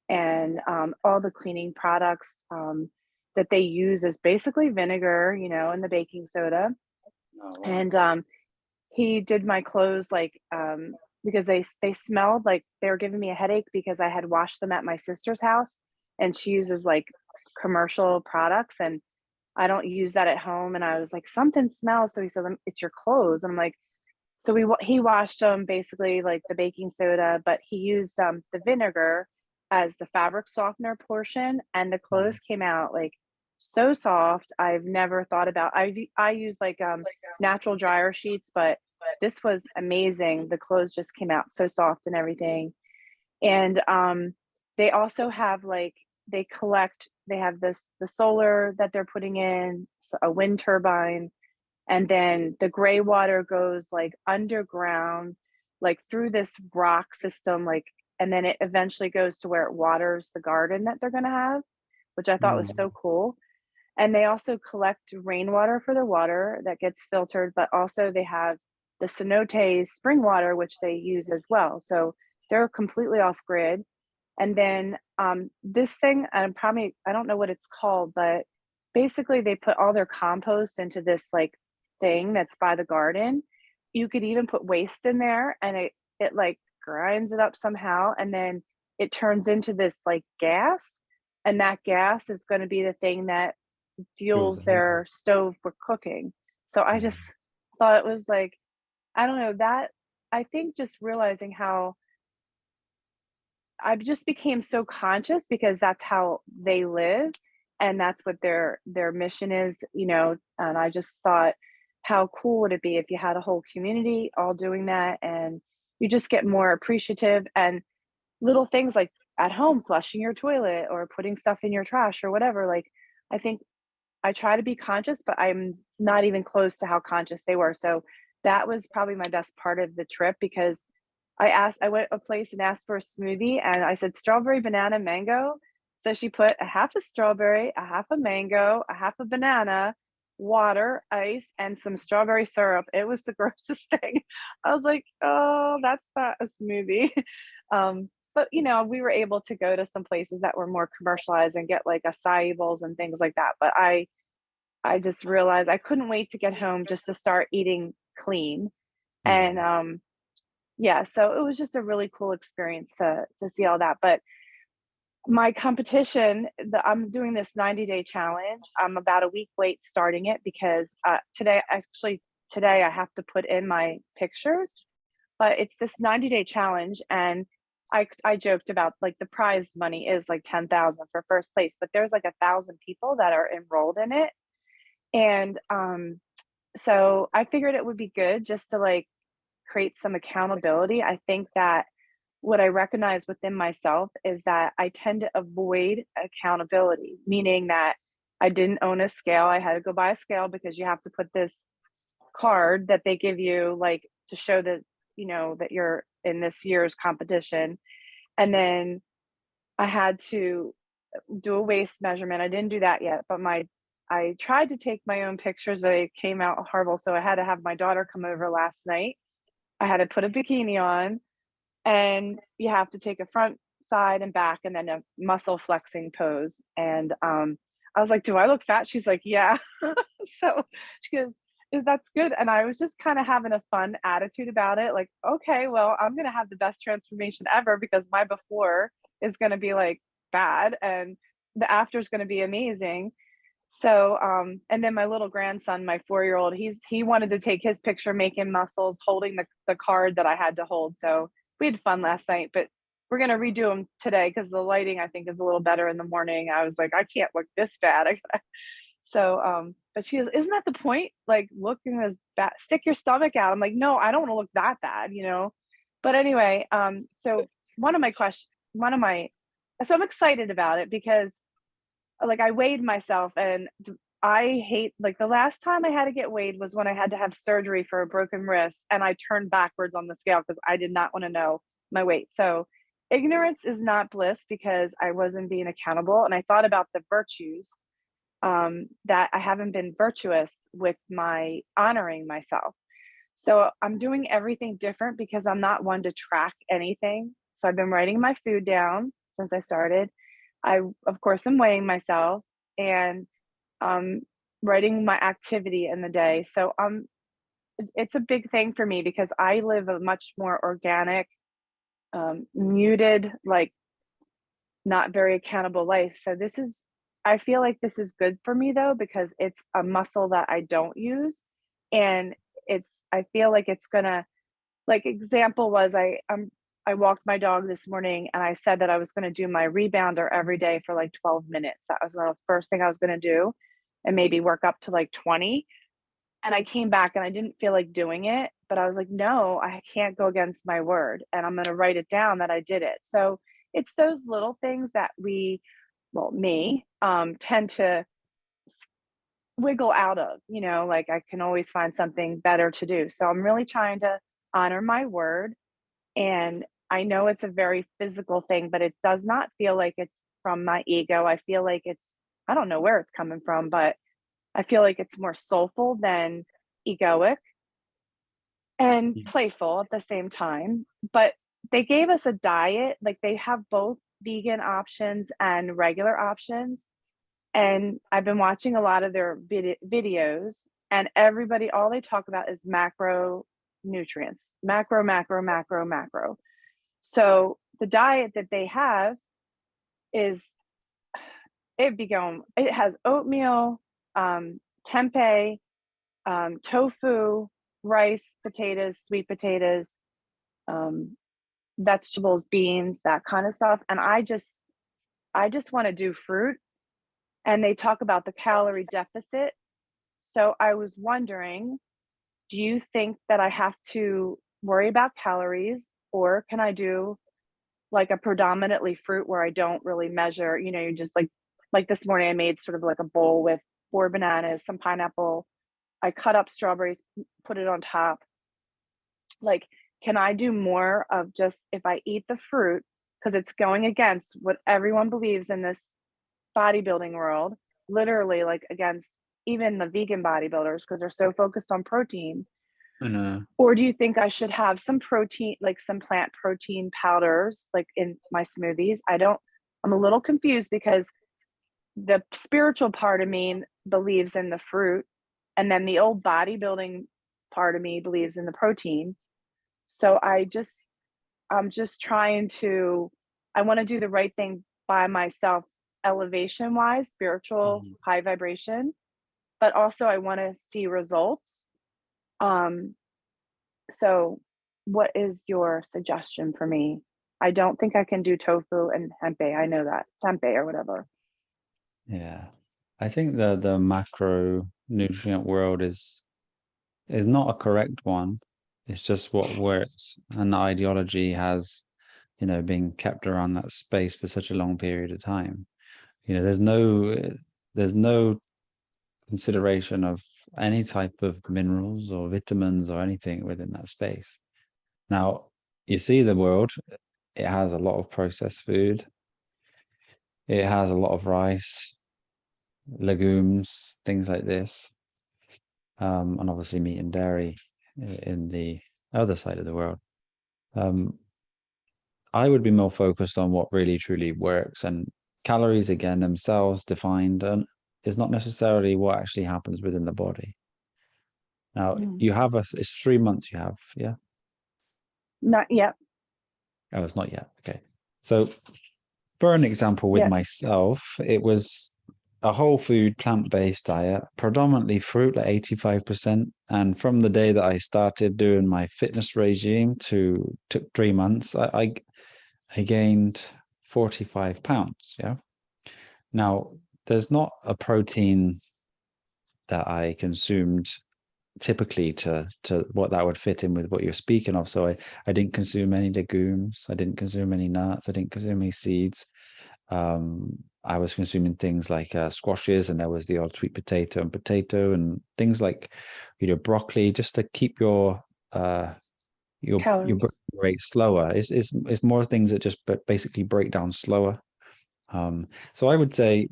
S8: and all the cleaning products that they use is basically vinegar, you know, and the baking soda.
S1: Oh, wow.
S8: And he did my clothes like because they smelled like they were giving me a headache because I had washed them at my sister's house, and she uses like commercial products, and I don't use that at home. And I was like, something smells. So he said, it's your clothes. And I'm like, so he washed them basically like the baking soda, but he used the vinegar as the fabric softener portion, and the clothes came out like so soft. I've never thought about. I use like natural dryer sheets, but this was amazing. The clothes just came out so soft and everything. And they also have like they collect. They have the solar that they're putting in, a wind turbine, and then the gray water goes like underground, like through this rock system, like, and then it eventually goes to where it waters the garden that they're going to have, which I thought was so cool. And they also collect rainwater for the water that gets filtered, but also they have the cenote spring water, which they use as well. So they're completely off grid. And then this thing, and probably, I don't know what it's called, but basically they put all their compost into this like thing that's by the garden. You could even put waste in there, and it like grinds it up somehow, and then it turns into this like gas, and that gas is going to be the thing that
S1: Fuels
S8: fuels
S1: the heat.
S8: their stove for cooking. So I just thought it was like, I don't know, that I think just realizing how I just became so conscious because that's how they live, and that's what their mission is, you know. And I just thought, how cool would it be if you had a whole community all doing that, and you just get more appreciative, and little things like at home flushing your toilet or putting stuff in your trash or whatever. Like, I think I try to be conscious, but I'm not even close to how conscious they were. So that was probably my best part of the trip, because I went a place and asked for a smoothie, and I said strawberry, banana, mango. So she put a half a strawberry, a half a mango, a half a banana, water, ice, and some strawberry syrup. It was the grossest thing. I was like, oh, that's not a smoothie. But you know, we were able to go to some places that were more commercialized and get like acai bowls and things like that. But I just realized I couldn't wait to get home just to start eating clean. And yeah, so it was just a really cool experience to see all that. But my competition, I'm doing this 90-day challenge. I'm about a week late starting it because today I have to put in my pictures, but it's this 90-day challenge. And I joked about like the prize money is like 10,000 for first place, but there's like 1,000 people that are enrolled in it. And so I figured it would be good just to like create some accountability. I think that what I recognize within myself is that I tend to avoid accountability, meaning that I didn't own a scale. I had to go buy a scale because you have to put this card that they give you, like to show that, you know, that you're in this year's competition. And then I had to do a waist measurement. I didn't do that yet, but I tried to take my own pictures, but it came out horrible. So I had to have my daughter come over last night. I had to put a bikini on, and you have to take a front, side, and back, and then a muscle flexing pose. And I was like, do I look fat? She's like, yeah. So she goes, that's good. And I was just kind of having a fun attitude about it. Like, okay, well, I'm going to have the best transformation ever because my before is going to be like bad and the after is going to be amazing. So and then my little grandson, my 4-year-old, he wanted to take his picture making muscles holding the card that I had to hold. So we had fun last night, but we're going to redo them today because the lighting I think is a little better in the morning. I was like, I can't look this bad. So but she goes, isn't that the point, like looking as bad, stick your stomach out? I'm like, no, I don't want to look that bad, you know. But anyway, so I'm excited about it because like I weighed myself, and I hate, like, the last time I had to get weighed was when I had to have surgery for a broken wrist, and I turned backwards on the scale because I did not want to know my weight. So ignorance is not bliss because I wasn't being accountable. And I thought about the virtues, that I haven't been virtuous with my honoring myself. So I'm doing everything different because I'm not one to track anything. So I've been writing my food down since I started. I, of course, am weighing myself and writing my activity in the day. So it's a big thing for me because I live a much more organic, muted, like not very accountable life. So this is, I feel like this is good for me though, because it's a muscle that I don't use. And I feel like it's gonna, like, example was I walked my dog this morning and I said that I was gonna do my rebounder every day for like 12 minutes. That was the first thing I was gonna do, and maybe work up to like 20. And I came back and I didn't feel like doing it, but I was like, no, I can't go against my word. And I'm going to write it down that I did it. So it's those little things that me, tend to wiggle out of, like I can always find something better to do. So I'm really trying to honor my word. And I know it's a very physical thing, but it does not feel like it's from my ego. I feel like I don't know where it's coming from, but I feel like it's more soulful than egoic and playful at the same time. But they gave us a diet, like they have both vegan options and regular options. And I've been watching a lot of their videos, and everybody, all they talk about is macronutrients, macro, macro, macro, macro. So the diet that they have is, it has oatmeal, tempeh, tofu, rice, potatoes, sweet potatoes, vegetables, beans, that kind of stuff. And I just want to do fruit. And they talk about the calorie deficit. So I was wondering, do you think that I have to worry about calories, or can I do like a predominantly fruit where I don't really measure, you're just like this morning I made sort of like a bowl with 4 bananas, some pineapple. I cut up strawberries, put it on top. Like, can I do more of just, if I eat the fruit, because it's going against what everyone believes in this bodybuilding world, literally like against even the vegan bodybuilders because they're so focused on protein.
S1: I know.
S8: Or do you think I should have some protein, like some plant protein powders, like in my smoothies? I'm a little confused because the spiritual part of me believes in the fruit, and then the old bodybuilding part of me believes in the protein. So I'm just trying to, I want to do the right thing by myself, elevation wise, spiritual, high vibration, but also I want to see results. So what is your suggestion for me? I don't think I can do tofu and tempeh. I know that, tempeh or whatever.
S1: Yeah. I think the macronutrient world is not a correct one. It's just what works. And the ideology has, been kept around that space for such a long period of time. There's no consideration of any type of minerals or vitamins or anything within that space. Now, you see the world, it has a lot of processed food. It has a lot of rice, legumes, things like this. And obviously meat and dairy in the other side of the world. I would be more focused on what really truly works, and calories again themselves defined is not necessarily what actually happens within the body. Now you have it's 3 months you have, yeah?
S8: Not yet.
S1: Oh, it's not yet. Okay. So for an example with myself, it was a whole food, plant-based diet, predominantly fruit, like 85%. And from the day that I started doing my fitness regime took 3 months, I gained 45 pounds. Yeah. Now, there's not a protein that I consumed typically to what that would fit in with what you're speaking of. So I didn't consume any legumes. I didn't consume any nuts. I didn't consume any seeds. I was consuming things like squashes, and there was the odd sweet potato and things like, broccoli, just to keep your
S8: Calories.
S1: burn rate slower. It's more things that just basically break down slower. So I would say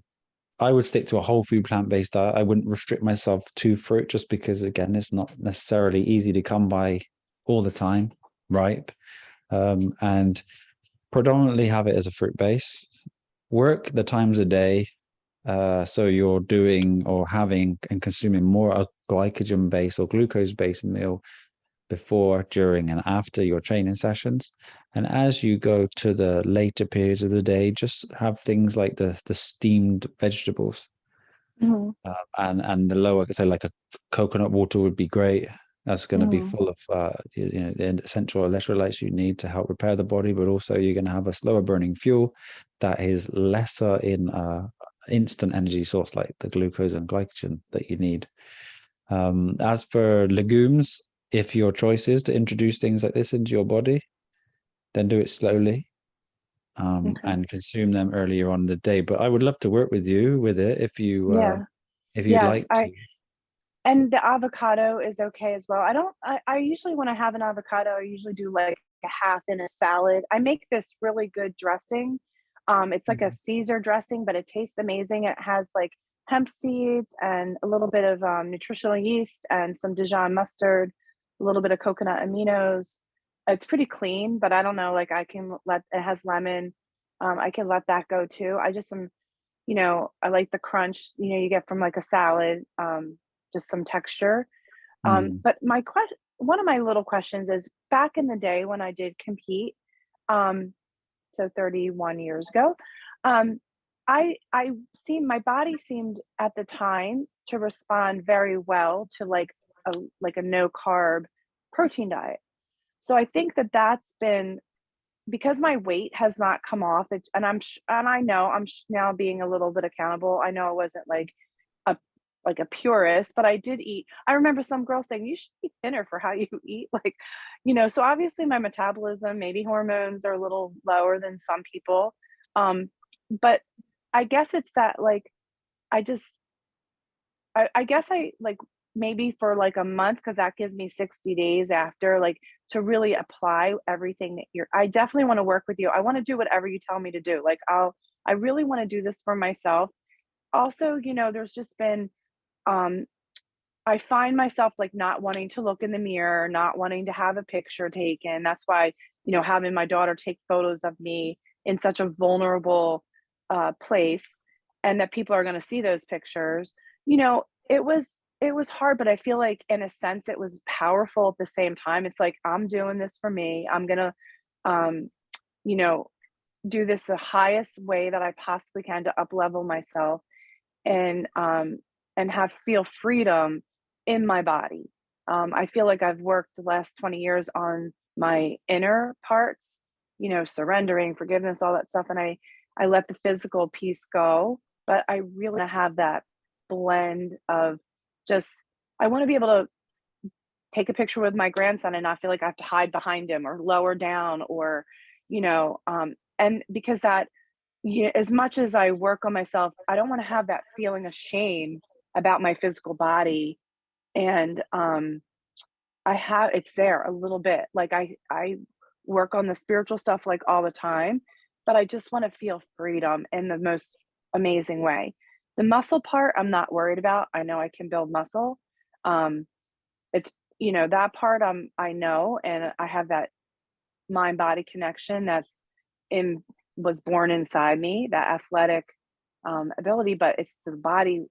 S1: I would stick to a whole food plant-based diet. I wouldn't restrict myself to fruit, just because, again, it's not necessarily easy to come by all the time, ripe. And predominantly have it as a fruit base. Work the times a day, so you're doing or having and consuming more a glycogen-based or glucose-based meal before, during, and after your training sessions. And as you go to the later periods of the day, just have things like the steamed vegetables,
S8: Mhm,
S1: and the lower, so like a coconut water would be great. That's going to be
S8: mhm,
S1: full of the essential electrolytes you need to help repair the body, but also you're going to have a slower burning fuel that is lesser in instant energy source like the glucose and glycogen that you need. As for legumes, if your choice is to introduce things like this into your body, then do it slowly,
S8: okay.
S1: and consume them earlier on in the day. But I would love to work with you with it
S8: Yeah.
S1: if you'd
S8: Yes.
S1: like to.
S8: And the avocado is okay as well. I usually, when I have an avocado, I usually do like a half in a salad. I make this really good dressing. It's like a
S1: Mhm.
S8: Caesar dressing, but it tastes amazing. It has like hemp seeds and a little bit of nutritional yeast and some Dijon mustard, a little bit of coconut aminos. It's pretty clean, but I don't know, like I can let it has lemon. I can let that go too. I just am, I like the crunch, you get from like a salad. Just some texture.
S1: Mm.
S8: But one of my little questions is back in the day when I did compete, um, so 31 years ago, I seemed my body seemed at the time to respond very well to like a no carb protein diet. So I think that that's been because my weight has not come off. And I know now being a little bit accountable. I know I wasn't a a purist, but I did eat. I remember some girls saying you should eat thinner for how you eat, so obviously my metabolism, maybe hormones are a little lower than some people. But I guess it's that I just I guess I maybe for like a month because that gives me 60 days after to really apply everything that I definitely want to work with you. I want to do whatever you tell me to do. I really want to do this for myself. Also, there's just been um I find myself not wanting to look in the mirror, not wanting to have a picture taken. That's why, having my daughter take photos of me in such a vulnerable place and that people are going to see those pictures. It was hard, but I feel like in a sense it was powerful at the same time. It's like I'm doing this for me. I'm going to um, you know, do this the highest way that I possibly can to up level myself and have feel freedom in my body. I feel like I've worked the last 20 years on my inner parts, surrendering, forgiveness, all that stuff, and I let the physical piece go. But I really have that blend of just I want to be able to take a picture with my grandson and not feel like I have to hide behind him or lower down or, and because that as much as I work on myself, I don't want to have that feeling of shame about my physical body. And I have it's there a little bit. I work on the spiritual stuff all the time, but I just want to feel freedom in the most amazing way. The muscle part I'm not worried about. I know I can build muscle. Um it's that part I know and I have that mind body connection that's in was born inside me, that athletic ability, but it's the body,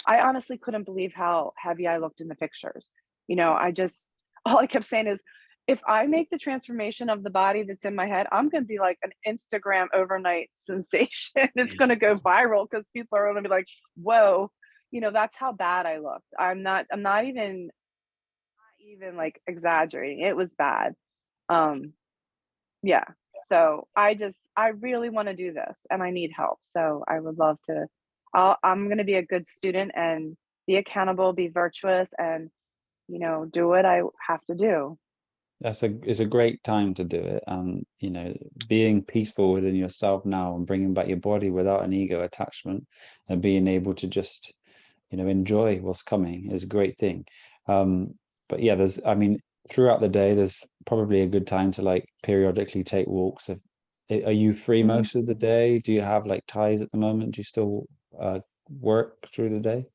S8: I honestly couldn't believe how heavy I looked in the pictures. I just all I kept saying is if I make the transformation of the body that's in my head, I'm going to be like an Instagram overnight sensation. It's going to go viral because people are going to be like, whoa, that's how bad I looked. I'm not even exaggerating. It was bad. Um, yeah. So I really want to do this and I need help. So I would love to, I'm going to be a good student and be accountable, be virtuous and, do what I have to do.
S1: it's a great time to do it. And you know, being peaceful within yourself now and bringing back your body without an ego attachment and being able to just, you know, enjoy what's coming is a great thing. But yeah, I mean, throughout the day, there's probably a good time to like periodically take walks. Are you free
S8: Mhm.
S1: most of the day? Do you have like ties at the moment? Do you still work through the day?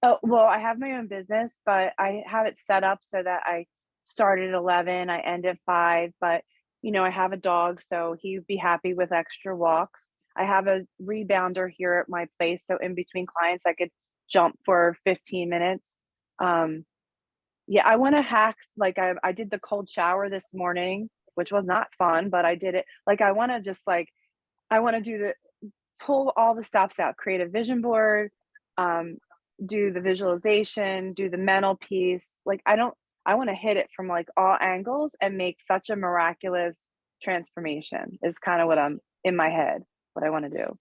S8: Oh, well, I have my own business, but I have it set up so that I start at 11, I end at 5, but you know, I have a dog, so he'd be happy with extra walks. I have a rebounder here at my place, so in between clients, I could jump for 15 minutes. Um, yeah, I want to hack, like I did the cold shower this morning, which was not fun, but I did it. Like I want to just like I want to do the pull all the stops out, create a vision board, um, do the visualization, do the mental piece. Like I want to hit it from like all angles and make such a miraculous transformation is kind of what I'm in my head, what I want to do.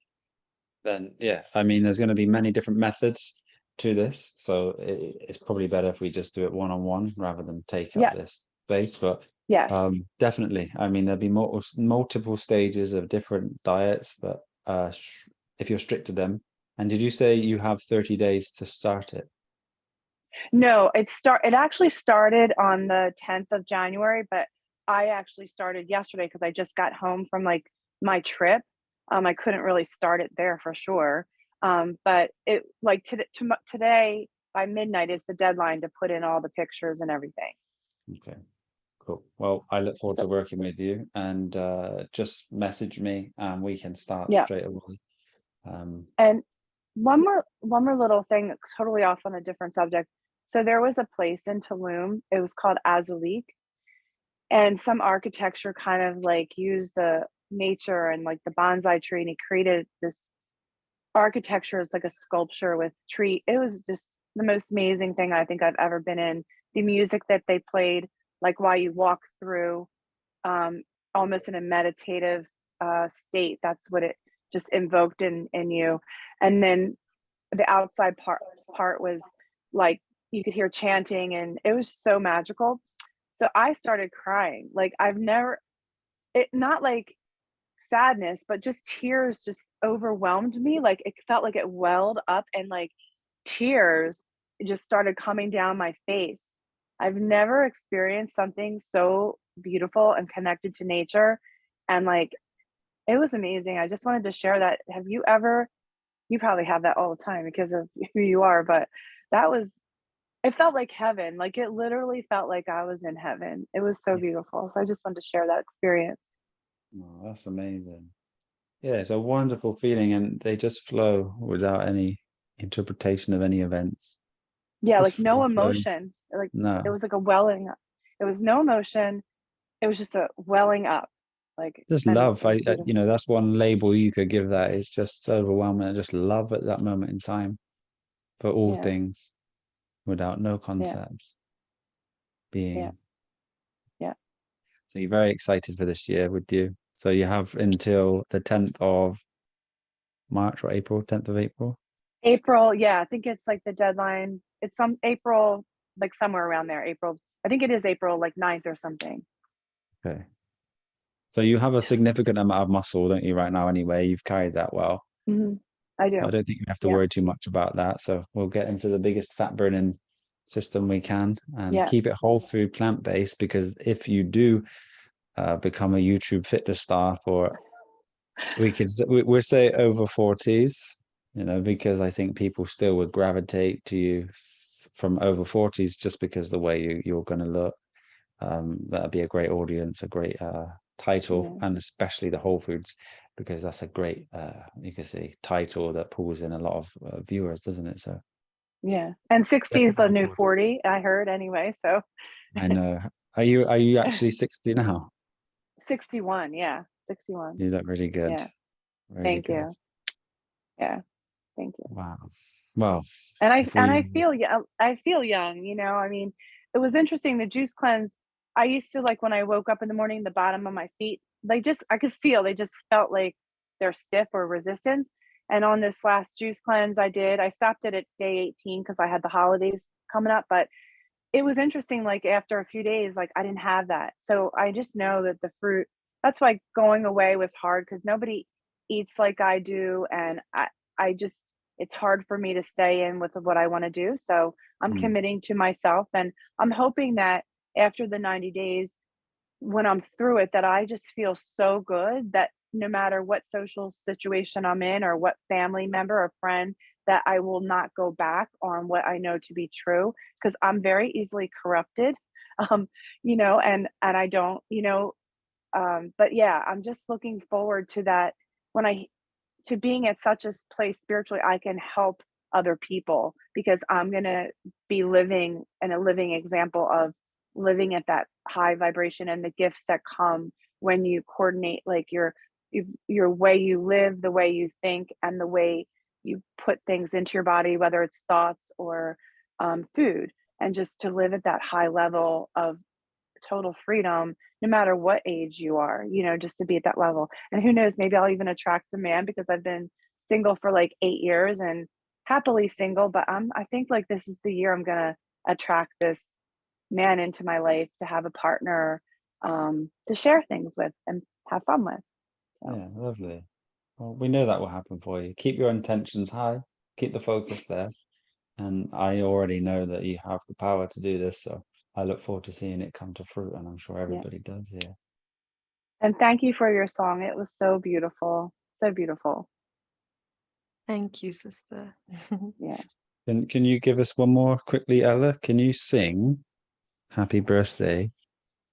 S1: Then yeah, I mean, there's going to be many different methods to this, so it's probably better if we just do it one-on-one rather than take up
S8: Yeah.
S1: this space. But
S8: Yes.
S1: definitely, I mean, there'll be multiple stages of different diets, but if you're strict to them. And did you say you have 30 days to start it?
S8: No, it actually started on the 10th of January, but I actually started yesterday because I just got home from like my trip. I couldn't really start it there for sure. But it like today by midnight is the deadline to put in all the pictures and everything.
S1: Okay, cool. Well, I look forward to
S8: So
S1: working with you, and just message me and we can start
S8: yeah.
S1: straight away.
S8: And one more little thing that's totally off on a different subject. So there was a place in Tulum, it was called Azulik, and some architecture kind of like used the nature and like the bonsai tree, and he created this architecture. It's like a sculpture with tree. It was just the most amazing thing I think I've ever been in. The music that they played, like while you walk through, um, almost in a meditative state. That's what it just invoked in you. And then the outside part was like you could hear chanting, and it was so magical. So I started crying. Like I've never it not like sadness, but just tears just overwhelmed me. Like it felt like it welled up and like tears just started coming down my face. I've never experienced something so beautiful and connected to nature. And like it was amazing. I just wanted to share that. Have you ever, you probably have that all the time because of who you are, but that was, it felt like heaven. Like it literally felt like I was in heaven. It was so
S1: yeah.
S8: beautiful. So I just wanted to share that experience.
S1: Oh, that's amazing. Yeah, it's a wonderful feeling, and they just flow without any interpretation of any events.
S8: Yeah,
S1: Just
S8: like no
S1: flowing.
S8: emotion. Like it
S1: No,
S8: was like a welling up. It was no emotion. It was just a welling up. Like,
S1: just
S8: and
S1: love.
S8: it was
S1: You
S8: beautiful.
S1: know, that's one label you could give that. It's just so overwhelming. Just love at that moment in time for all
S8: Yeah,
S1: things without no
S8: yeah,
S1: concepts
S8: yeah,
S1: being.
S8: yeah.
S1: So you're very excited for this year, would you? So you have until the 10th of March or April, 10th of April.
S8: April, yeah, I think it's like the deadline. It's some April, like somewhere around there. April, I think it is April like 9th or something.
S1: Okay. So you have a significant amount of muscle, don't you, right now, anyway? You've carried that well.
S8: Hmm. I
S1: I
S8: do.
S1: don't think we have to
S8: Yeah,
S1: worry too much about that. So we'll get into the biggest fat burning system we can and
S8: yeah.
S1: keep it whole food plant based, because if you do become a YouTube fitness star for, we'll say over 40s, you know, because I think people still would gravitate to you from over 40s just because the way you're going to look. That'd be a great audience, a great title,
S8: Yeah,
S1: and especially the Whole Foods, because that's a great, you can see, title that pulls in a lot of viewers, doesn't it? So
S8: yeah. And 60 is
S1: definitely
S8: the
S1: look
S8: new
S1: forward to it.
S8: 40, I heard anyway. So
S1: I know. Are you actually 60 now?
S8: 61, yeah, 61.
S1: You look really good,
S8: Yeah,
S1: really
S8: thank
S1: good.
S8: you. Yeah, thank you.
S1: Wow. Well,
S8: And I
S1: if
S8: and
S1: we,
S8: I feel yeah, I feel young, you know. I mean, it was interesting the juice cleanse. I used to like when I woke up in the morning, the bottom of my feet, they just I could feel they just felt like they're stiff or resistance. And on this last juice cleanse I did, I stopped it at day 18 because I had the holidays coming up, but it was interesting, like after a few days, like I didn't have that. So I just know that the fruit, that's why going away was hard because nobody eats like I do. And I just, it's hard for me to stay in with what I want to do. So I'm
S1: Mm.
S8: committing to myself, and I'm hoping that after the 90 days, when I'm through it, that I just feel so good that no matter what social situation I'm in or what family member or friend, that I will not go back on what I know to be true, because I'm very easily corrupted. You know, and I don't, you know, but yeah, I'm just looking forward to that, when I to being at such a place spiritually I can help other people, because I'm going to be living and a living example of living at that high vibration and the gifts that come when you coordinate like your way you live, the way you think, and the way you put things into your body, whether it's thoughts or food, and just to live at that high level of total freedom, no matter what age you are, you know, just to be at that level. And who knows, maybe I'll even attract a man, because I've been single for like 8 years and happily single, but I think like this is the year I'm gonna attract this man into my life to have a partner, to share things with and have fun with. So
S1: Yeah, lovely. Well, we know that will happen for you. Keep your intentions high, keep the focus there. And I already know that you have the power to do this, so I look forward to seeing it come to fruit, and I'm sure
S8: yeah.
S1: everybody does here.
S8: And thank you for your song. It was so beautiful. So beautiful.
S2: Thank you, sister.
S8: Yeah.
S1: Can you give us one more quickly, Ella? Can you sing Happy Birthday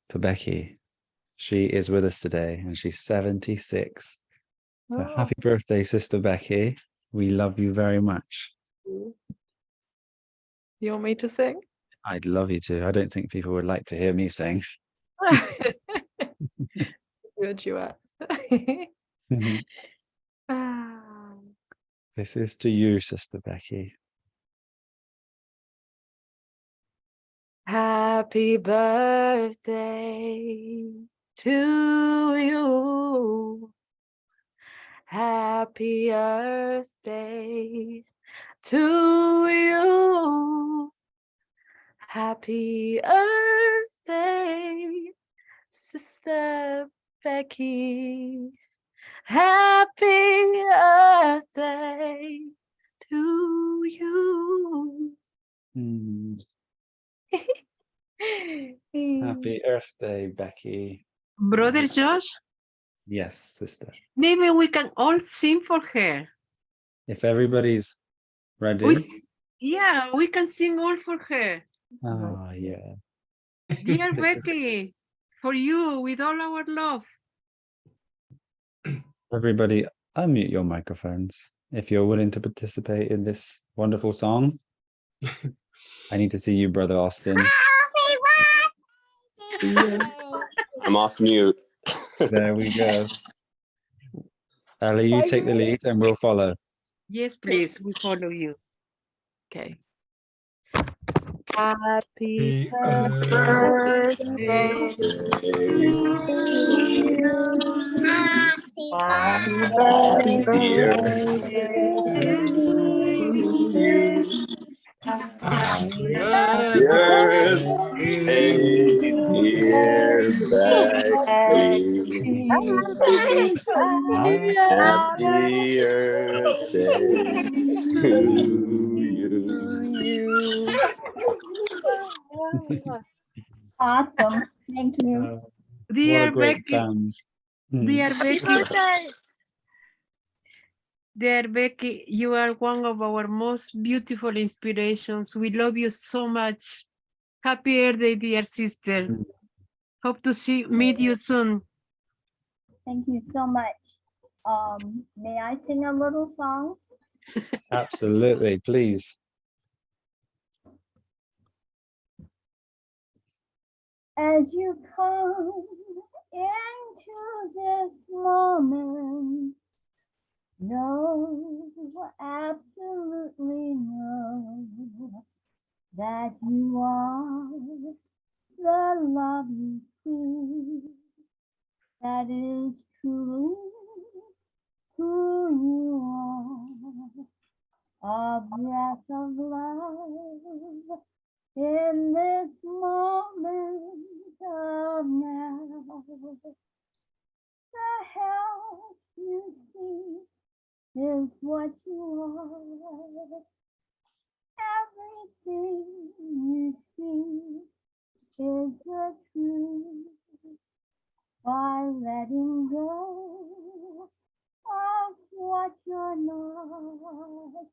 S1: to Becky? She is with us today and she's 76. So
S2: Oh.
S1: happy birthday, Sister Becky. We love you very much.
S2: You want me to sing?
S1: I'd love you to. I don't think people would like to hear me sing.
S2: Do a duet. Ah.
S1: This is to you, Sister Becky.
S2: Happy birthday to you. Happy Earth Day to you. Happy Earth Day, Sister Becky. Happy Earth Day to you.
S1: Mm. Happy Earth Day, Becky.
S7: Brother Josh,
S1: Yes, sister.
S7: maybe we can all sing for her.
S1: If everybody's ready.
S7: Yeah, we can sing all for her.
S1: Oh, yeah.
S7: Dear Becky, for you with all our love.
S1: Everybody, unmute your microphones if you're willing to participate in this wonderful song. I need to see you, Brother Austin.
S9: I'm off mute.
S1: There we go. Ella, you take the lead and we'll follow.
S7: Yes, please, we follow you.
S2: Okay. Happy
S3: birthday
S2: birthday to
S6: Happy
S2: you.
S6: birthday
S2: Happy birthday to you. Happy
S9: Birthday, dear Becky. Happy Earth Day to you.
S6: Awesome. Thank you.
S1: What a
S7: Dear
S1: great
S7: Becky,
S1: band.
S7: dear Becky, dear Becky, you are one of our most beautiful inspirations. We love you so much. Happy Earth Day, dear sister.
S1: Mm.
S7: Hope to meet you soon.
S6: Thank you so much. May I sing a little song?
S1: Absolutely, please.
S6: As you come into this moment, know, absolutely know that you are the love you see. That is truly who you are. A breath of love in this moment of now. The help you see is what you are. Everything you see is the truth. By letting go of what you're not,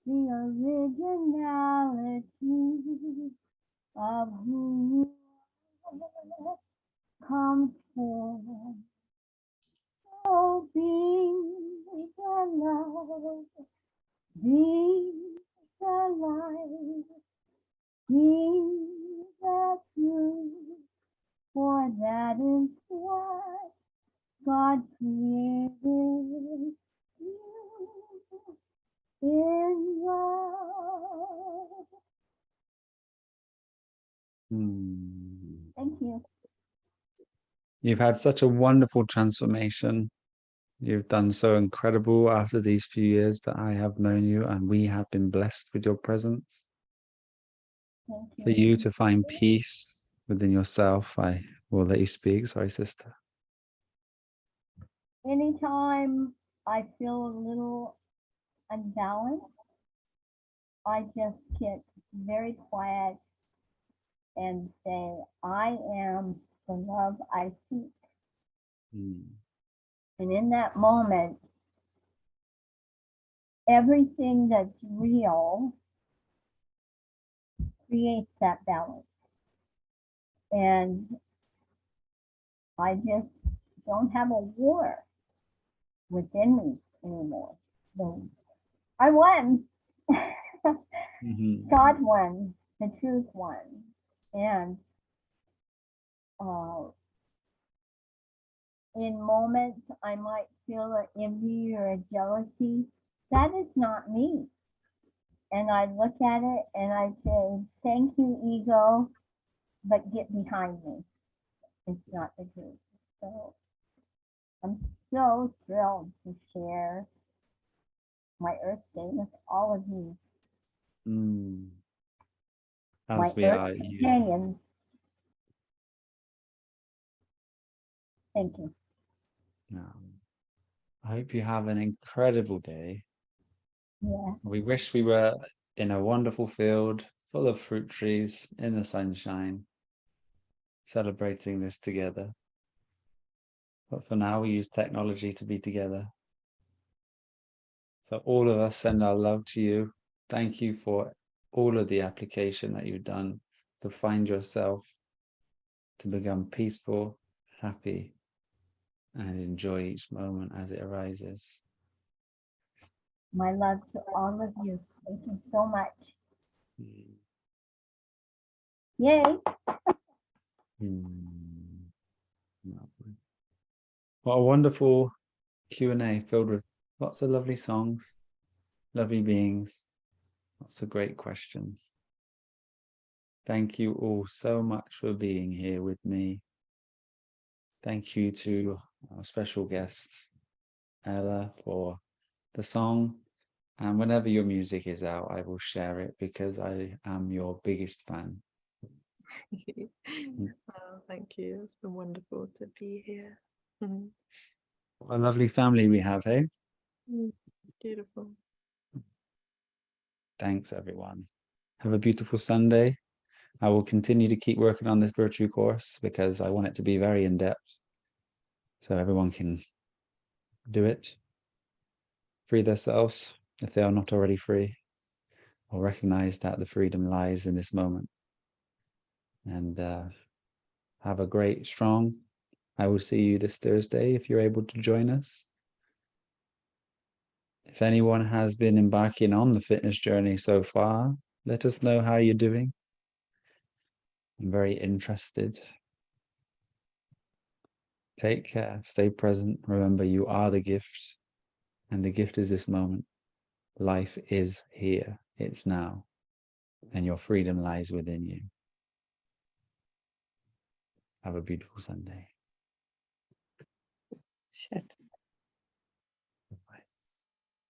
S6: the originality of who you are comes forth. So be the love, be the light, be the truth, for that is what God created you in love. Thank you.
S1: You've had such a wonderful transformation. You've done so incredible after these few years that I have known you, and we have been blessed with your presence.
S6: Thank you.
S1: For you to find peace within yourself, I will let you speak. Sorry, sister.
S6: Anytime I feel a little unbalanced, I just get very quiet and say, I am the love I seek. And in that moment, everything that's real creates that balance. And I just don't have a war within me anymore. So I won. God won, the truth won. And in moments I might feel an envy or a jealousy. That is not me. And I look at it and I say, thank you, ego, but get behind me. It's not the truth. So I'm so thrilled to share my Earth Day with all of you.
S1: As
S6: My
S1: we
S6: Earth
S1: are,
S6: companions. Thank you.
S1: I hope you have an incredible day.
S6: Yeah.
S1: We wish we were in a wonderful field full of fruit trees in the sunshine, celebrating this together. But for now, we use technology to be together. So all of us send our love to you. Thank you for all of the application that you've done to find yourself, to become peaceful, happy, and enjoy each moment as it arises.
S6: My love to all of you. Thank you so much. Yay.
S1: What a wonderful Q&A filled with lots of lovely songs, lovely beings, lots of great questions. Thank you all so much for being here with me. Thank you to our special guest, Ella, for the song. And whenever your music is out, I will share it because I am your biggest fan.
S2: Oh, thank you. It's been wonderful to be here.
S1: What a lovely family we have, hey?
S2: Beautiful.
S1: Thanks, everyone. Have a beautiful Sunday. I will continue to keep working on this virtue course because I want it to be very in-depth so everyone can do it, free themselves if they are not already free, or recognize that the freedom lies in this moment. And have a great, strong. I will see you this Thursday if you're able to join us. If anyone has been embarking on the fitness journey so far, let us know how you're doing. I'm very interested. Take care, stay present. Remember, you are the gift, and the gift is this moment. Life is here, it's now, and your freedom lies within you. Have a beautiful Sunday.
S5: Shit.